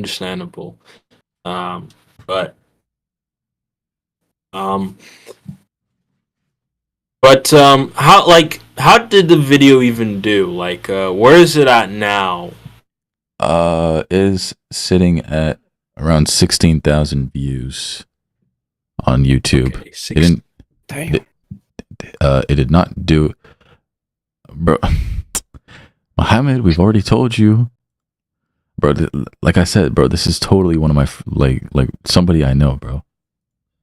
how did the video even do? Like, where is it at now? Is sitting at around 16,000 views on YouTube. Okay, It didn't. It did not do, bro. Mohammed, we've already told you, bro. Like I said, bro, this is totally one of my like somebody I know, bro.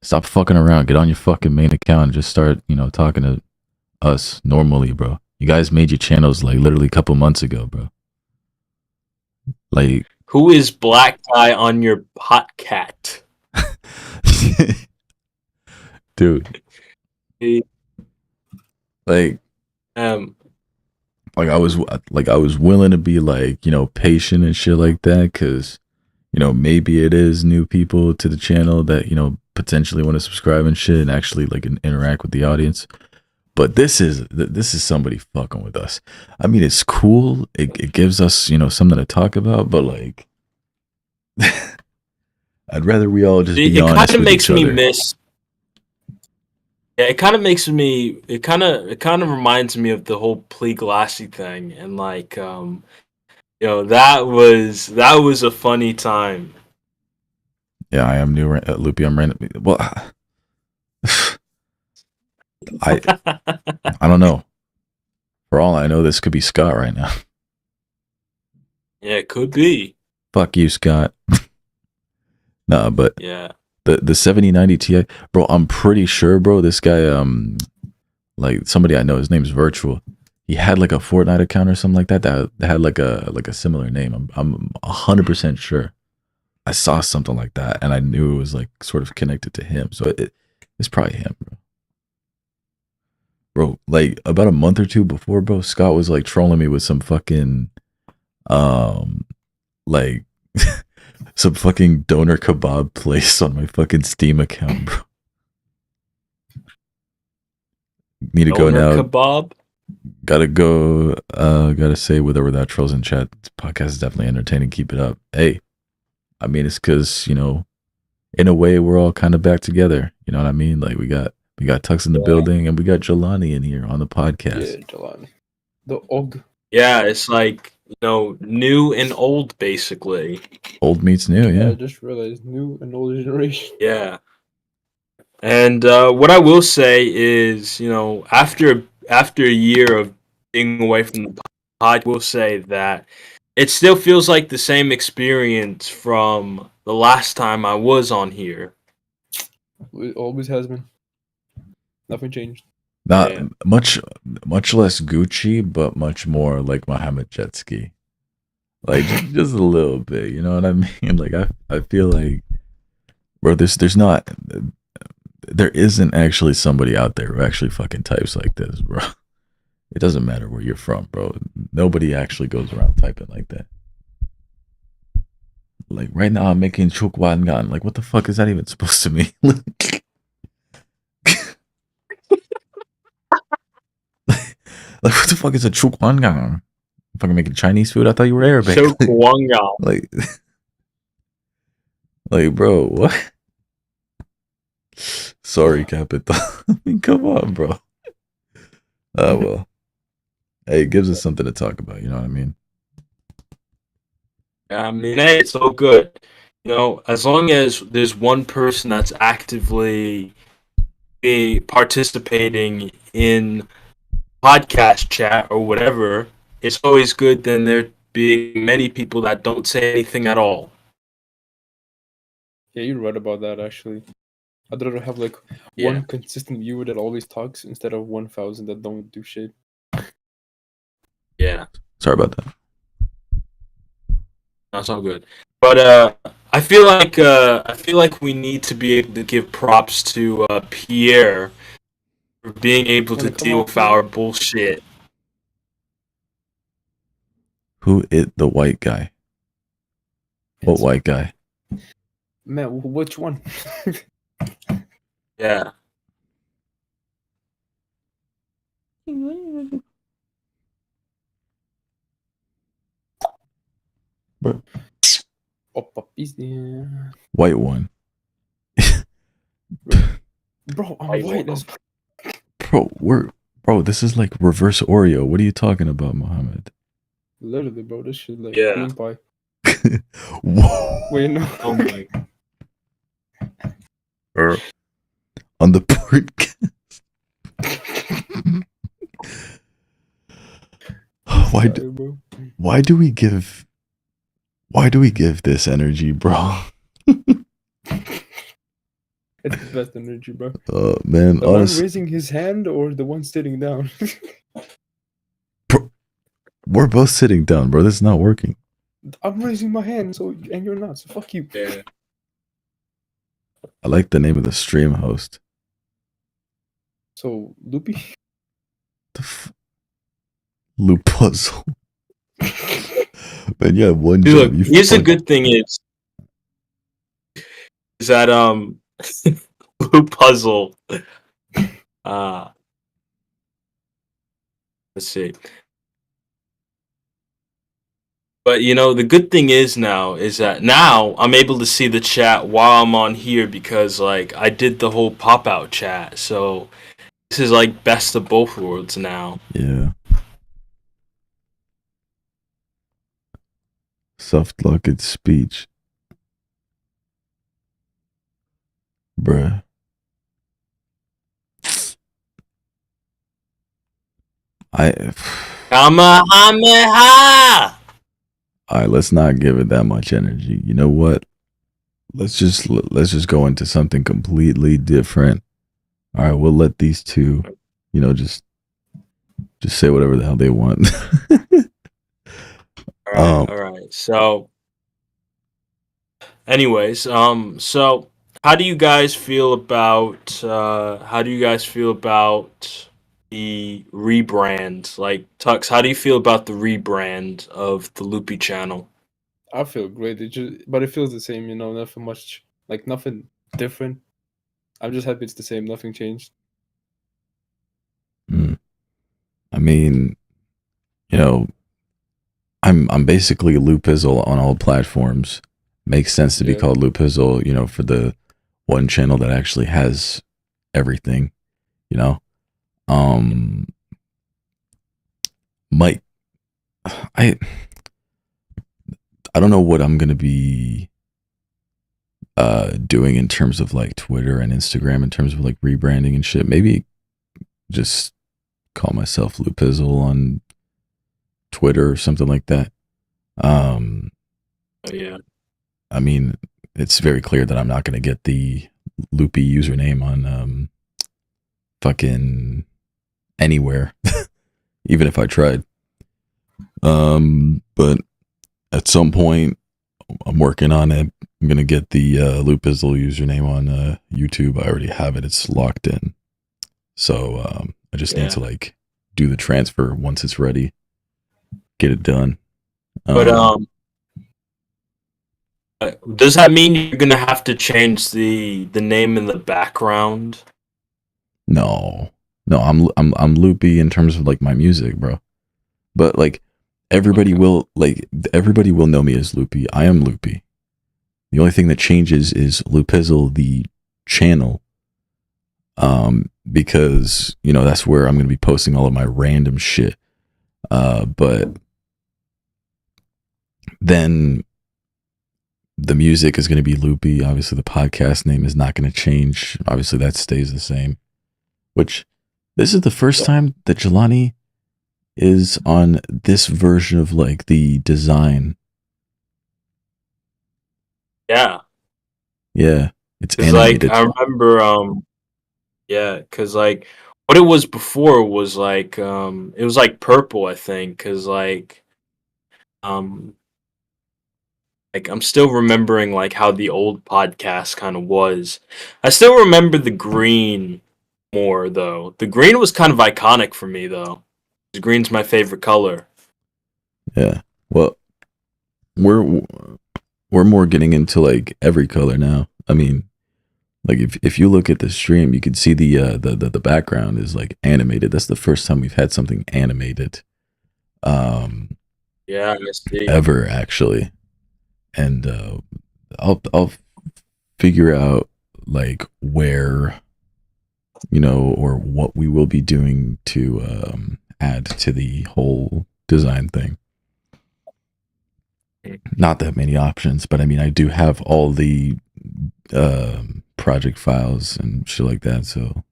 Stop fucking around. Get on your fucking main account and just start, talking to us normally, bro. You guys made your channels like literally a couple months ago, bro. Like, who is black guy on your podcast? Dude. Like I was willing to be like, patient and shit like that, because maybe it is new people to the channel that potentially want to subscribe and shit and actually like interact with the audience. But this is somebody fucking with us. I mean, it's cool. It gives us something to talk about, but like, I'd rather we all just be honest with each other. It kind of makes me. It kind of reminds me of the whole Plea Glassy thing, and like, that was a funny time. Yeah, I am new at Loopie. I'm random. Well, I don't know. For all I know, this could be Scott right now. Yeah, it could be. Fuck you, Scott. Nah, but yeah. The 7090 Ti, bro, I'm pretty sure, bro, this guy, like somebody I know, his name's Virtual. He had like a Fortnite account or something like that had like a similar name. I'm 100% sure. I saw something like that and I knew it was like sort of connected to him. So it's probably him, bro. Bro, like about a month or two before, bro, Scott was like trolling me with some fucking like some fucking doner kebab place on my fucking Steam account, bro. Need to go Doner now. kebab. Gotta go. Gotta say, with or without trolls in chat, this podcast is definitely entertaining. Keep it up. Hey, I mean, it's because, you know, in a way, we're all kind of back together. You know what I mean? Like we got Tux in the building, and we got Jelani in here on the podcast. Yeah, Jelani. The Og. Yeah, it's like, you know, new and old, basically. Old meets new, I yeah. just realized new and old generation. Yeah. And what I will say is, you know, after a year of being away from the pod, I will say that it still feels like the same experience from the last time I was on here. It always has been. Nothing changed. Not Yeah. much less Gucci, but much more like Mohammed Jetski. Like just a little bit, you know what I mean? Like I feel like, bro, there isn't actually somebody out there who actually fucking types like this, bro. It doesn't matter where you're from, bro. Nobody actually goes around typing like that. Like right now I'm making chukwangan. Like what the fuck is that even supposed to mean? Like what the fuck is a chukwangan? Fucking making Chinese food? I thought you were Arabic. Chokwanga. like bro, what? Sorry, Capital. I mean, come on, bro. Oh well. Hey, it gives us something to talk about, you know what I mean? I mean, hey, it's all good. You know, as long as there's one person that's actively participating in podcast chat or whatever, it's always good than there being many people that don't say anything at all. Yeah, you're right about that, actually. I'd rather have like one consistent viewer that always talks instead of 1,000 that don't do shit. Yeah. Sorry about that. That's all good. But I feel like we need to be able to give props to Pierre for being able to deal with our bullshit. Who is the white guy? What white guy? Man, which one? Yeah. Bro. Oh, puppies, yeah. White one. Bro, I'm white as Bro, this is like reverse Oreo. What are you talking about, Mohammed? Literally, bro, this shit like Yeah. green pie. Whoa. Wait, no. Oh my. On the podcast. Why do we give this energy, bro? It's the best energy, bro. Man, The honestly, one raising his hand or the one sitting down? bro, we're both sitting down, bro. This is not working. I'm raising my hand, and you're not, so fuck you. Yeah. I like the name of the stream host. So, Loopie? Loop puzzle. Man, you have one Dude, job. look, here's a good thing is that Loop puzzle. Let's see. But you know, the good thing is that now I'm able to see the chat while I'm on here because like I did the whole pop out chat. So this is like best of both worlds now. Yeah. Soft-locked speech. Bruh. Kamehameha! Alright, let's not give it that much energy. You know what? Let's just go into something completely different. Alright, we'll let these two, you know, just say whatever the hell they want. All right. So, anyways, so how do you guys feel about the rebrand? Like, Tux, how do you feel about the rebrand of the Loopie channel? I feel great. But it feels the same, you know, nothing much, like nothing different. I'm just happy it's the same. Nothing changed. I mean, you know, I'm basically Loopizzle on all platforms. Makes sense to be called Loopizzle, you know, for the one channel that actually has everything, you know. Might I don't know what I'm gonna be doing in terms of like Twitter and Instagram in terms of like rebranding and shit. Maybe just call myself Loopizzle on Twitter or something like that. Yeah. I mean, it's very clear that I'm not going to get the Loopie username on fucking anywhere, even if I tried. But at some point, I'm working on it. I'm going to get the Loopizzle username on YouTube. I already have it. It's locked in. So I just need to like do the transfer once it's ready. Get it done. But does that mean you're gonna have to change the name in the background? No, I'm Loopy in terms of like my music, bro. But like everybody will know me as Loopy. I am Loopy. The only thing that changes is Loopizzle, the channel. Because you know that's where I'm gonna be posting all of my random shit. But then the music is going to be Loopy. Obviously, the podcast name is not going to change. Obviously, that stays the same. Which, this is the first time that Jelani is on this version of like the design. Yeah. Yeah, it's animated. Like I remember, because like what it was before was like it was like purple, I think, because like I'm still remembering like how the old podcast kind of was. I still remember the green more though. The green was kind of iconic for me though. The green's my favorite color. Yeah. Well, we're more getting into like every color now. I mean, like if you look at the stream, you can see the background is like animated. That's the first time we've had something animated. Yeah, I see. Ever actually. And I'll figure out like where, you know, or what we will be doing to add to the whole design thing. Not that many options, but I mean, I do have all the project files and shit like that. So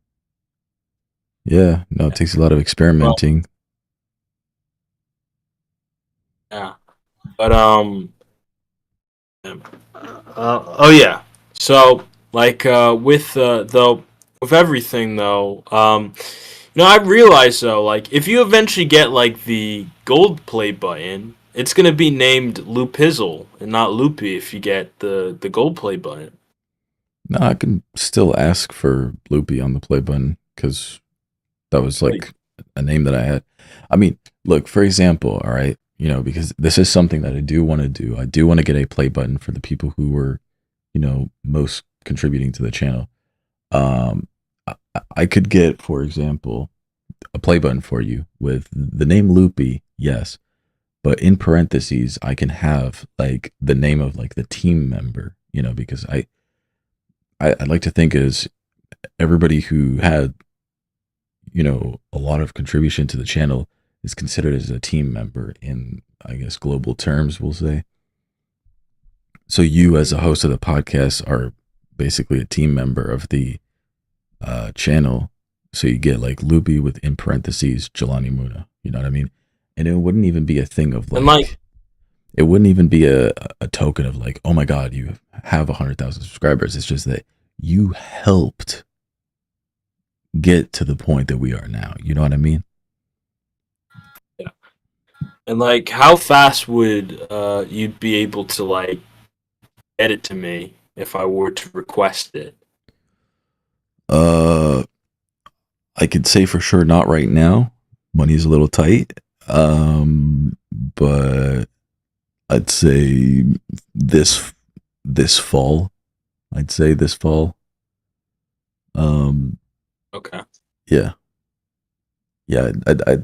yeah, no, it takes a lot of experimenting. Yeah, but oh yeah. So like with everything though, you know, I realize though, like if you eventually get like the gold play button, it's gonna be named Loopizzle and not Loopy if you get the gold play button. No, I can still ask for Loopy on the play button because that was like a name that I had. I mean, look, for example, all right, you know, because this is something that I do want to do. I do want to get a play button for the people who were, you know, most contributing to the channel. I could get, for example, a play button for you with the name Loopy, yes, but in parentheses, I can have like the name of like the team member, you know, because I'd like to think as everybody who had, you know, a lot of contribution to the channel is considered as a team member in, I guess, global terms, we'll say. So you as a host of the podcast are basically a team member of the channel. So you get like Loopy with in parentheses Jelani Muna. You know what I mean? And it wouldn't even be a thing of like it wouldn't even be a token of like, oh my God, you have 100,000 subscribers. It's just that you helped get to the point that we are now. You know what I mean? Yeah. And like, how fast would you be able to like get it to me if I were to request it? I could say for sure not right now. Money's a little tight. But I'd say this fall. I'd say this fall. Okay. Yeah. Yeah,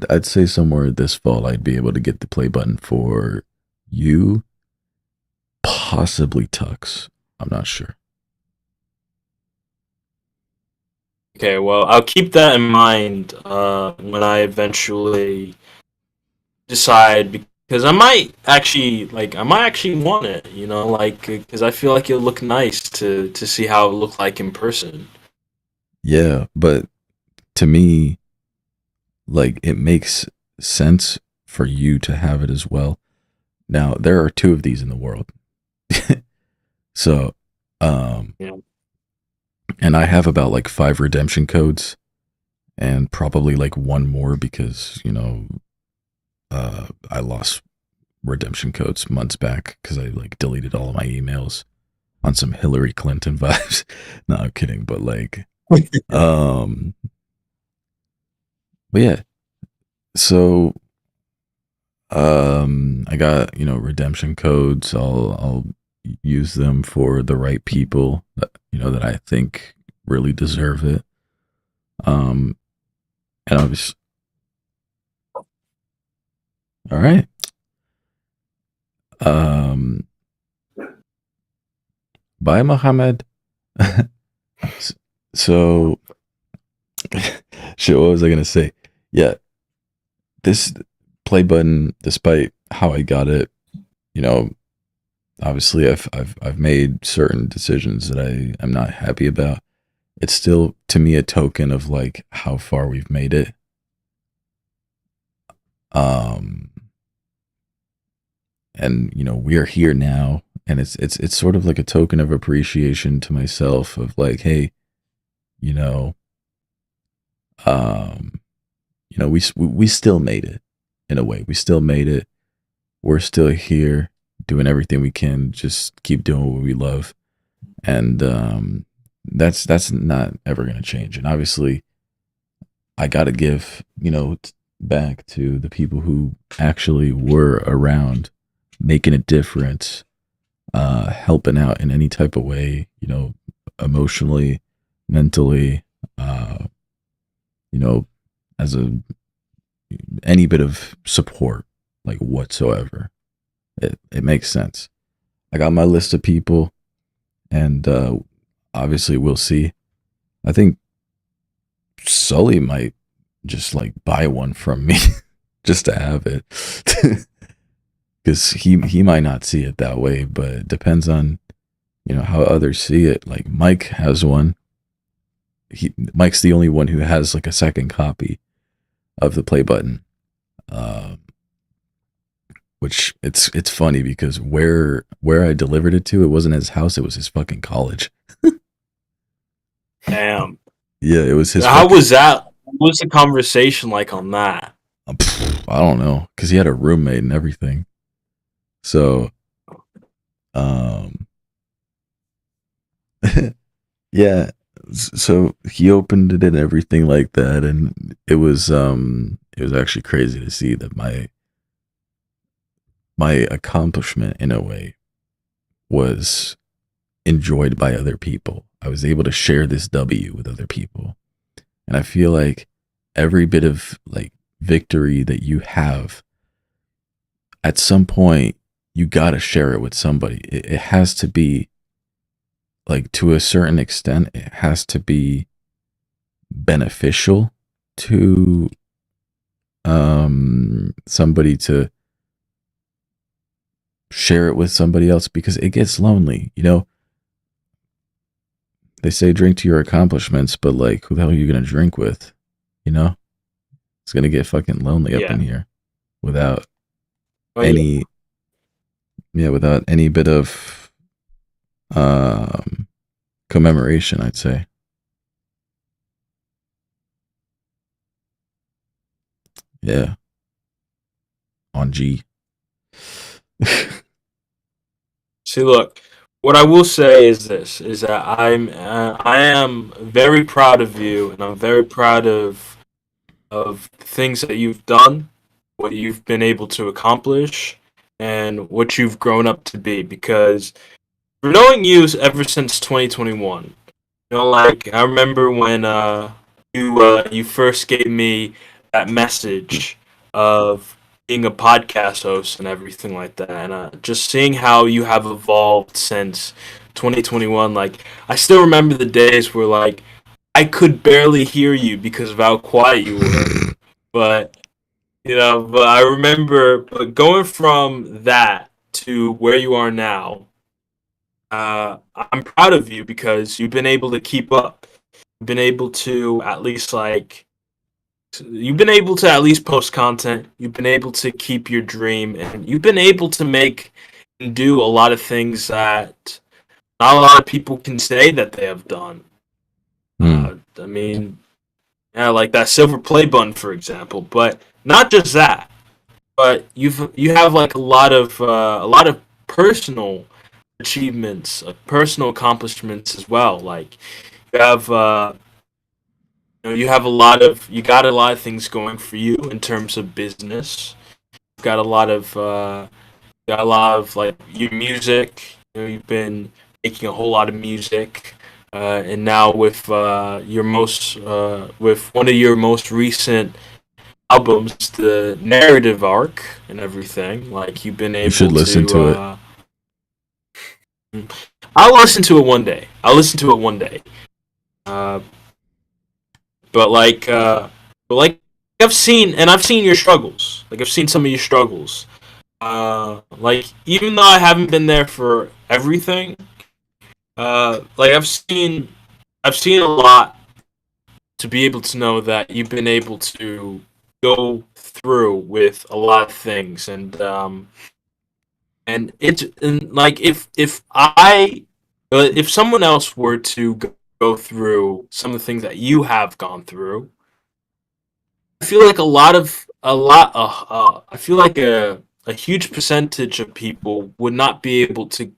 I'd say somewhere this fall I'd be able to get the play button for you, possibly Tux. I'm not sure. Okay, well, I'll keep that in mind when I eventually decide because I might actually want it, you know, like because I feel like it'll look nice to see how it look like in person. Yeah, but to me, like it makes sense for you to have it as well. Now, there are two of these in the world. So, Yeah. and I have about like 5 redemption codes and probably like one more because, I lost redemption codes months back because I like deleted all of my emails on some Hillary Clinton vibes. No, I'm kidding, but like, um, but yeah. So, I got redemption codes. I'll use them for the right people that I think really deserve it. Um, and obviously, all right. Um, bye, Mohammed. So, shit, what was I gonna say? Yeah, this play button, despite how I got it, you know, obviously I've made certain decisions that I am not happy about. It's still to me a token of like how far we've made it. Um, and we are here now, and it's sort of like a token of appreciation to myself of like, hey, you know, um, we still made it in a way. We still made it. We're still here doing everything we can. Just keep doing what we love, and that's not ever gonna change. And obviously, I gotta give back to the people who actually were around, making a difference, helping out in any type of way, emotionally, mentally, you know, as any bit of support, like whatsoever. It makes sense. I got my list of people, and obviously we'll see. I think Sully might just like buy one from me just to have it, because he might not see it that way, but it depends on how others see it. Like Mike has one. Mike's the only one who has like a second copy of the play button. Which it's funny because where I delivered it to, it wasn't his house, it was his fucking college. Damn. Yeah, it was his. How was that? What was the conversation like on that? I don't know, because he had a roommate and everything. So, yeah. So he opened it and everything like that, and it was actually crazy to see that my accomplishment in a way was enjoyed by other people. I was able to share this W with other people. And I feel like every bit of like victory that you have, at some point, you got to share it with somebody. It has to be like, to a certain extent, it has to be beneficial to somebody to share it with somebody else, because it gets lonely. They say drink to your accomplishments, but like, who the hell are you gonna drink with? It's gonna get fucking lonely up in here without any without any bit of commemoration, I'd say. Yeah. On G. See, look, what I will say is this: is that I am very proud of you, and I'm very proud of things that you've done, what you've been able to accomplish, and what you've grown up to be. Because for knowing you ever since 2021, like I remember when you first gave me that message of being a podcast host and everything like that, and just seeing how you have evolved since 2021. Like I still remember the days where like I could barely hear you because of how quiet you were, but but I remember, but going from that to where you are now, I'm proud of you because you've been able to keep up. You've been able to at least post content. You've been able to keep your dream, and you've been able to make and do a lot of things that not a lot of people can say that they have done. I mean, yeah, like that silver play button, for example. But not just that, but you have like a lot of personal achievements, personal accomplishments as well. Like you have you got a lot of things going for you in terms of business. You've got a lot of like your music. You've been making a whole lot of music. And now with with one of your most recent albums, the narrative arc and everything, like you've been able You should listen to it. I'll listen to it one day. Uh, but like I've seen your struggles. Like I've seen some of your struggles. Like even though I haven't been there for everything, like I've seen a lot to be able to know that you've been able to go through with a lot of things, and like if someone else were to go through some of the things that you have gone through, I feel like I feel like a huge percentage of people would not be able to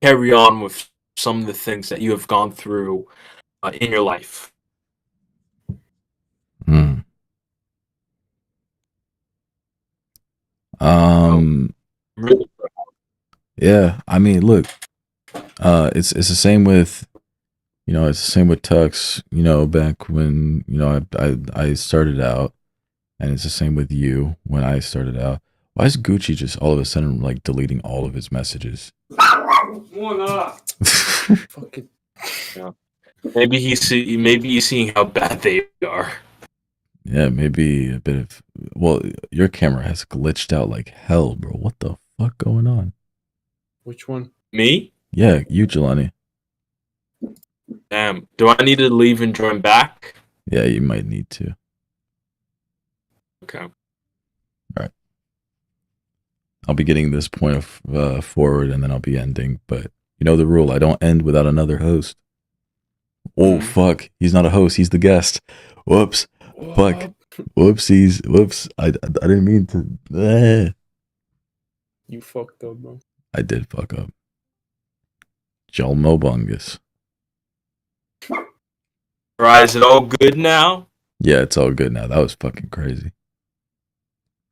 carry on with some of the things that you have gone through in your life. Really? Yeah, I mean, look, it's the same with, it's the same with Tux, back when, I started out, and it's the same with you when I started out. Why is Gucci just all of a sudden like deleting all of his messages? Fucking. Yeah. Maybe he's seeing how bad they are. Yeah, maybe a bit of. Well, your camera has glitched out like hell, bro. What the fuck going on? Which one? Me? Yeah, you, Jelani. Damn. Do I need to leave and join back? Yeah, you might need to. Okay. All right. I'll be getting this point of forward, and then I'll be ending. But you know the rule: I don't end without another host. Oh fuck! He's not a host. He's the guest. Whoops. Fuck. Whoopsies. Whoops. I didn't mean to. You fucked up, bro. I did fuck up. Jalmobungus. Right, is it all good now? Yeah, it's all good now. That was fucking crazy.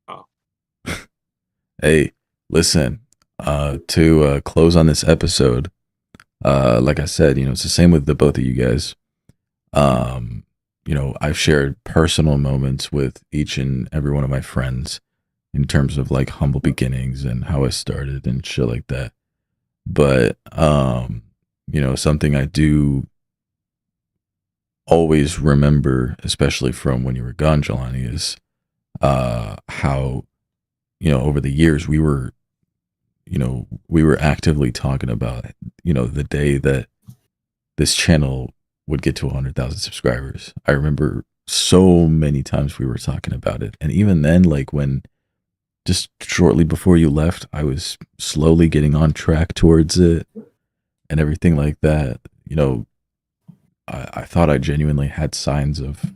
Oh. Hey, listen. To close on this episode, like I said, it's the same with the both of you guys. I've shared personal moments with each and every one of my friends in terms of like humble beginnings and how I started and shit like that. But, something I do always remember, especially from when you were gone, Jelani, is how, over the years we were actively talking about, the day that this channel would get to 100,000 subscribers. I remember so many times we were talking about it. And even then, like when just shortly before you left, I was slowly getting on track towards it and everything like that. I thought I genuinely had signs of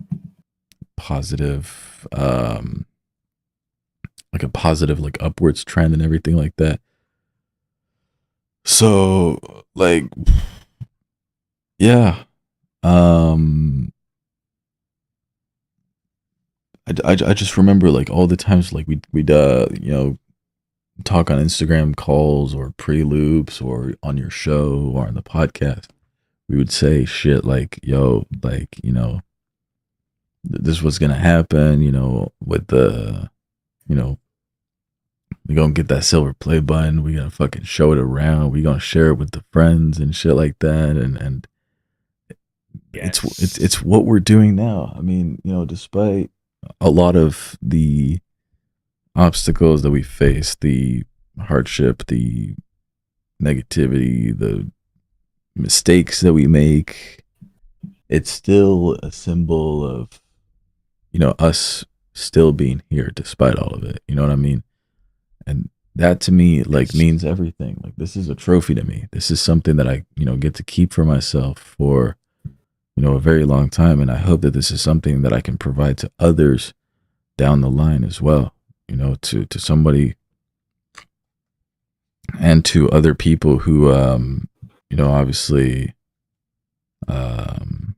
positive, like a positive, like upwards trend and everything like that. So like, yeah. I just remember like all the times like we'd talk on Instagram calls or pre-loops or on your show or on the podcast, we would say shit like, yo, like, you know, this was going to happen, you know, with the, you know, we gonna get that silver play button. We gonna fucking show it around. We gonna share it with the friends and shit like that. And Yes. it's what we're doing now. I mean, you know, despite a lot of the obstacles that we face, the hardship, the negativity, the mistakes that we make, it's still a symbol of, you know, us still being here despite all of it. You know what I mean? And that to me, like, means everything. Like, this is a trophy to me. This is something that I, you know, get to keep for myself for, you know, a very long time. And I hope that this is something that I can provide to others down the line as well, you know, to somebody and to other people who, you know, obviously, you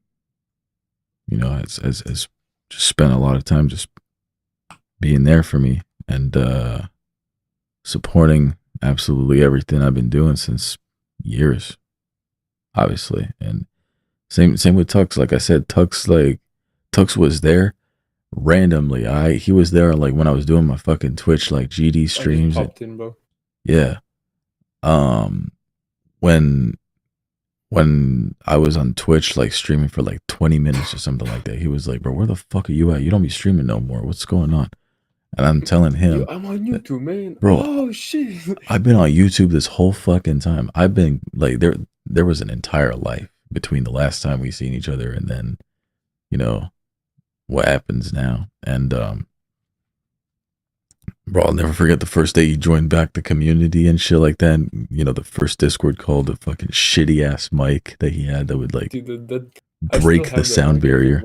know, has just spent a lot of time just being there for me and, supporting absolutely everything I've been doing since years, obviously. And same with Tux. Like I said, Tux was there randomly. He was there like when I was doing my fucking Twitch like GD streams. I just popped in, bro. Yeah. When I was on Twitch like streaming for like 20 minutes or something like that, he was like, "Bro, where the fuck are you at? You don't be streaming no more. What's going on?" And I'm telling him, Yo, I'm on YouTube, man. Bro, oh shit. I've been on YouTube this whole fucking time. I've been like, there was an entire life between the last time we seen each other and then, you know, what happens now. And bro, I'll never forget the first day you joined back the community and shit like that. And, you know, the first Discord call, the fucking shitty ass mic that he had that would like Dude, break the sound barrier.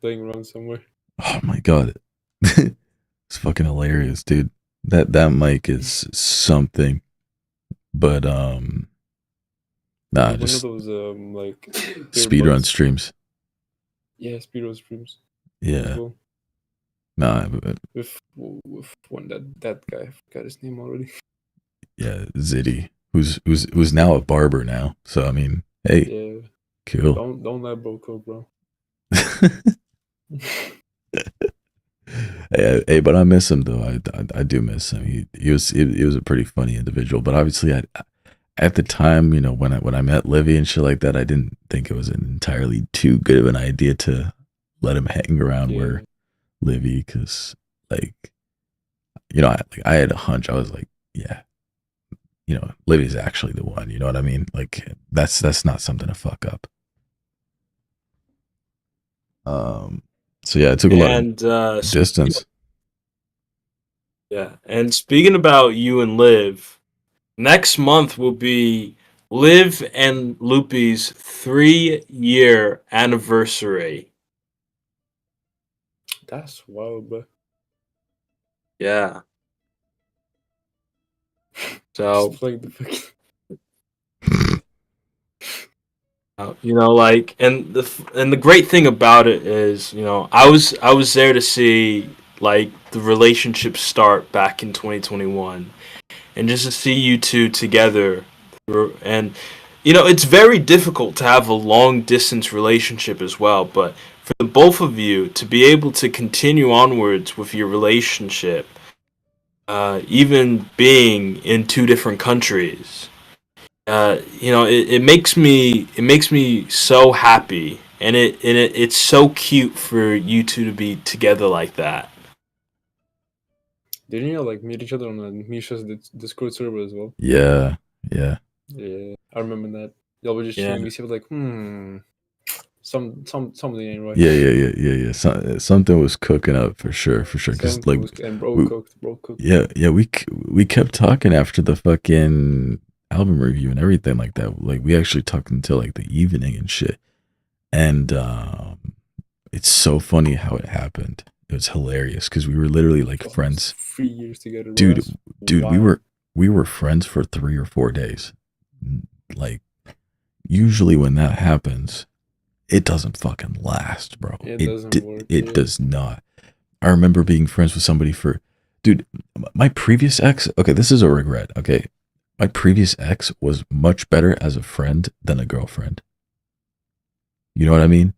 Playing around somewhere. Oh my god. It's fucking hilarious, dude. That mic is something. But nah, One just of those like speedrun streams. Yeah, speedrun streams. Yeah. Cool. Nah, With one that guy, I forgot his name already. yeah, Ziddy, who's now a barber now. So I mean, hey, Yeah. cool. Don't let bro cook, bro. Hey, but I miss him though. I do miss him. He was a pretty funny individual. But obviously, at the time, you know, when I met Livy and shit like that, I didn't think it was an entirely too good of an idea to let him hang around where Livy, because like, you know, I had a hunch. I was like, yeah, you know, Livy's actually the one. You know what I mean? Like that's not something to fuck up. So yeah, it took a lot of distance. Yeah, and speaking about you and Liv, next month will be Liv and Loopie's 3-year anniversary. That's wild, bro. Yeah. So Just playing the fucking. you know, like, and the great thing about it is, you know, I was there to see like the relationship start back in 2021, and just to see you two together, and you know, it's very difficult to have a long distance relationship as well, but for the both of you to be able to continue onwards with your relationship, even being in 2 different countries. You know, it makes me so happy, and it's so cute for you two to be together like that. Didn't you like meet each other on Misha's Discord server as well? Yeah. Yeah, I remember that. Y'all were just shooting me, like, something ain't right. Yeah. Something was cooking up for sure. Because like, bro cooked. Yeah. We kept talking after the fucking album review and everything like that. Like we actually talked until like the evening and shit. And it's so funny how it happened. It was hilarious because we were literally like friends. 3 years together, dude. Wow. We were friends for 3 or 4 days. Like usually when that happens, it doesn't fucking last, bro. It doesn't work. It does not. I remember being friends with somebody for dude, my previous ex, okay, this is a regret. Okay. My previous ex was much better as a friend than a girlfriend. You know what I mean?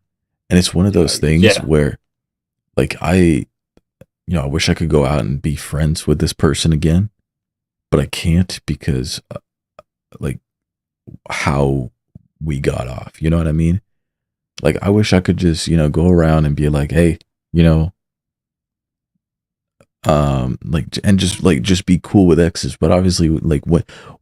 And it's one of those things Yeah. where like I wish I could go out and be friends with this person again, but I can't because like how we got off. You know what I mean? Like I wish I could just, go around and be like, hey, you know, just be cool with exes. But obviously like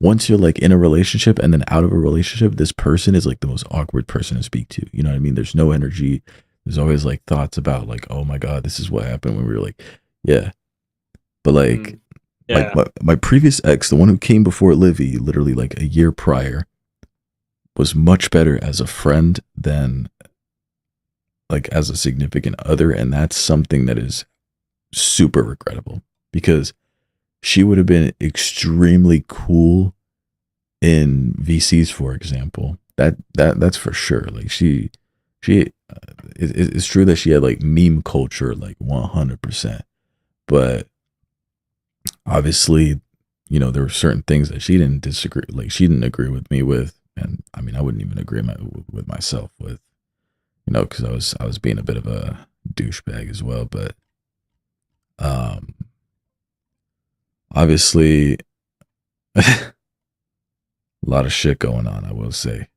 once you're like in a relationship and then out of a relationship, this person is like the most awkward person to speak to. You know what I mean? There's no energy. There's always like thoughts about like, oh my God, this is what happened when we were like, yeah. But like, Yeah. my previous ex, the one who came before Livy, literally like a year prior, was much better as a friend than like as a significant other. And that's something that is super regrettable because she would have been extremely cool in VCs, for example. That's for sure. Like it's true that she had like meme culture, like 100%. But obviously, there were certain things that she didn't disagree, like she didn't agree with me with, and I mean, I wouldn't even agree with myself with, because I was being a bit of a douchebag as well. But obviously, a lot of shit going on, I will say.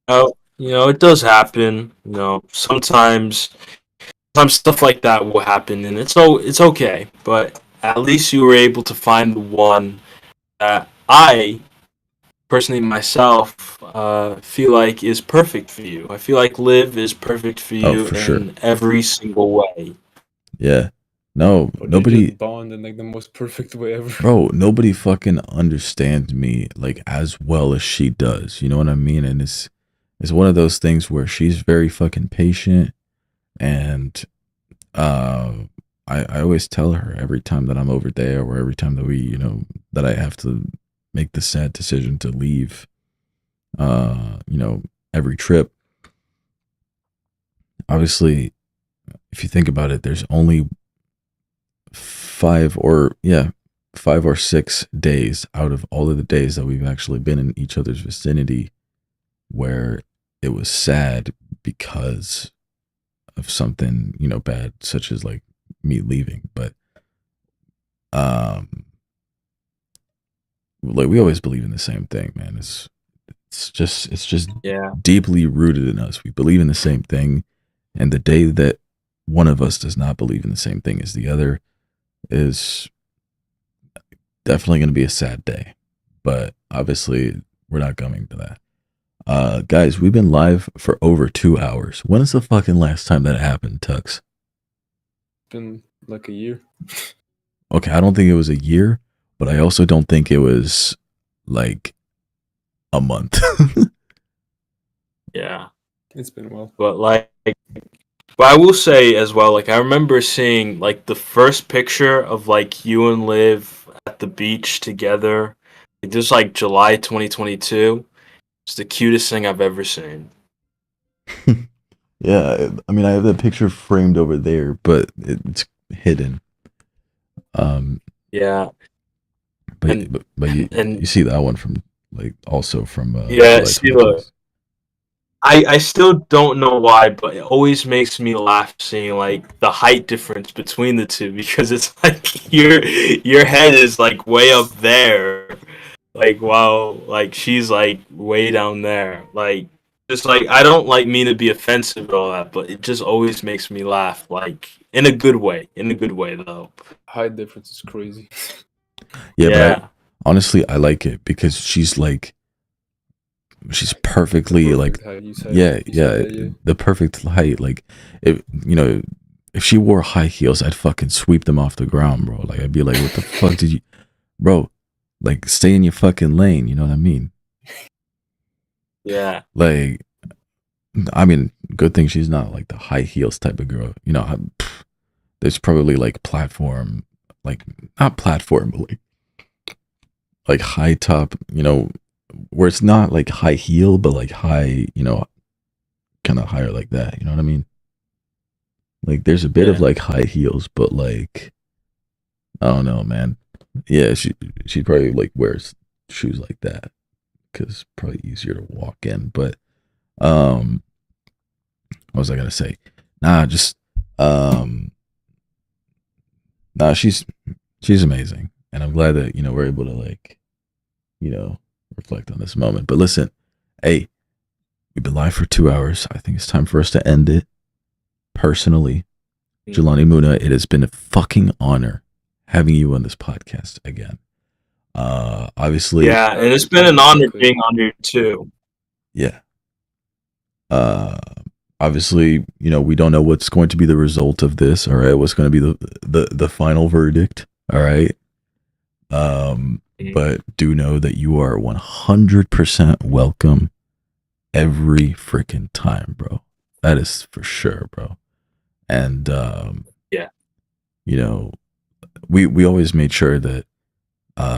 Oh, it does happen. Sometimes stuff like that will happen, and it's okay. But at least you were able to find the one that I personally myself feel like is perfect for you. I feel like Liv is perfect for Oh, you for sure. in every single way. Yeah. No, But they nobody, just bond in like the most perfect way ever. bro, nobody fucking understands me like as well as she does. You know what I mean? And it's one of those things where she's very fucking patient, and I always tell her every time that I'm over there, or every time that we, that I have to make the sad decision to leave, every trip. Obviously, if you think about it, there's only 5 or 6 days out of all of the days that we've actually been in each other's vicinity where it was sad because of something, bad, such as like me leaving. But like we always believe in the same thing, man. It's just Yeah. deeply rooted in us. We believe in the same thing, and the day that one of us does not believe in the same thing as the other is definitely going to be a sad day. But obviously, we're not going to that. Guys, we've been live for over 2 hours. When is the fucking last time that happened, Tux? Been like a year. Okay, I don't think it was a year, but I also don't think it was like a month. Yeah. It's been a while. But I will say as well, like I remember seeing like the first picture of like you and Liv at the beach together. Like, this was like July 2022. It's the cutest thing I've ever seen. Yeah, I mean, I have that picture framed over there, but it's hidden. Yeah. But And- but you and- see that one from like also from Yeah, July see, 2020. look. I still don't know why, but it always makes me laugh seeing like the height difference between the two because it's like your head is like way up there, like while like she's like way down there. Like just like I don't like mean to be offensive and all that, but it just always makes me laugh, like in a good way. In a good way though. Height difference is crazy. Yeah, Yeah. but honestly, I like it because she's perfectly like, Perfect height, you said. yeah, You said that, the perfect height. Like if if she wore high heels, I'd fucking sweep them off the ground, bro. Like I'd be like, what the fuck did you, bro? Like stay in your fucking lane. You know what I mean? Yeah. Like, I mean, good thing she's not like the high heels type of girl. There's probably like platform, like not platform, but like high top, where it's not like high heel, but like high, kind of higher like that. You know what I mean? Like there's a bit of Yeah. like high heels, but like I don't know, man. Yeah, she probably like wears shoes like that because it's probably easier to walk in. But what was I gonna say? Just um, she's amazing, and I'm glad that we're able to like reflect on this moment. But listen, hey, we've been live for 2 hours. I think it's time for us to end it. Personally, Jelani Muna, it has been a fucking honor having you on this podcast again. Obviously, Yeah, and it's been an honor being on here too. Yeah. Obviously, we don't know what's going to be the result of this. All right, what's going to be the final verdict. All right. But do know that you are 100% welcome every freaking time, bro. That is for sure, bro. And yeah, we always made sure that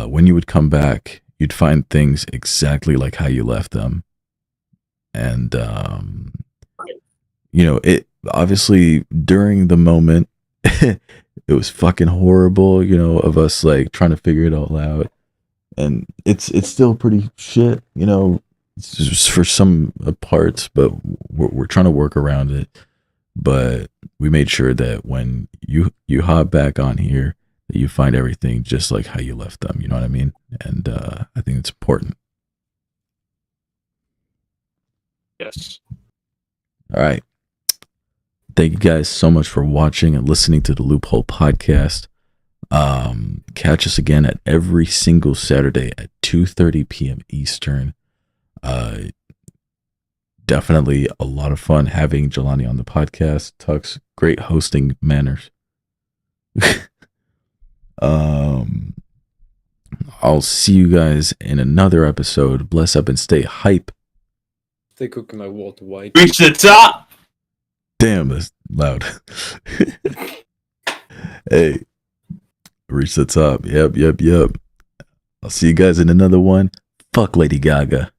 when you would come back, you'd find things exactly like how you left them. And it obviously during the moment it was fucking horrible, of us like trying to figure it all out. And it's still pretty shit, for some parts, but we're trying to work around it. But we made sure that when you hop back on here, that you find everything just like how you left them. You know what I mean? And I think it's important. Yes. All right. Thank you guys so much for watching and listening to the Loophole Podcast. Catch us again at every single Saturday at 2:30 p.m. Eastern. Definitely a lot of fun having Jelani on the podcast. Tux, great hosting manners. I'll see you guys in another episode. Bless up and stay hype. Stay cooking my Walter White. Reach the top. Damn, that's loud. Hey, reach the top. Yep. I'll see you guys in another one. Fuck Lady Gaga.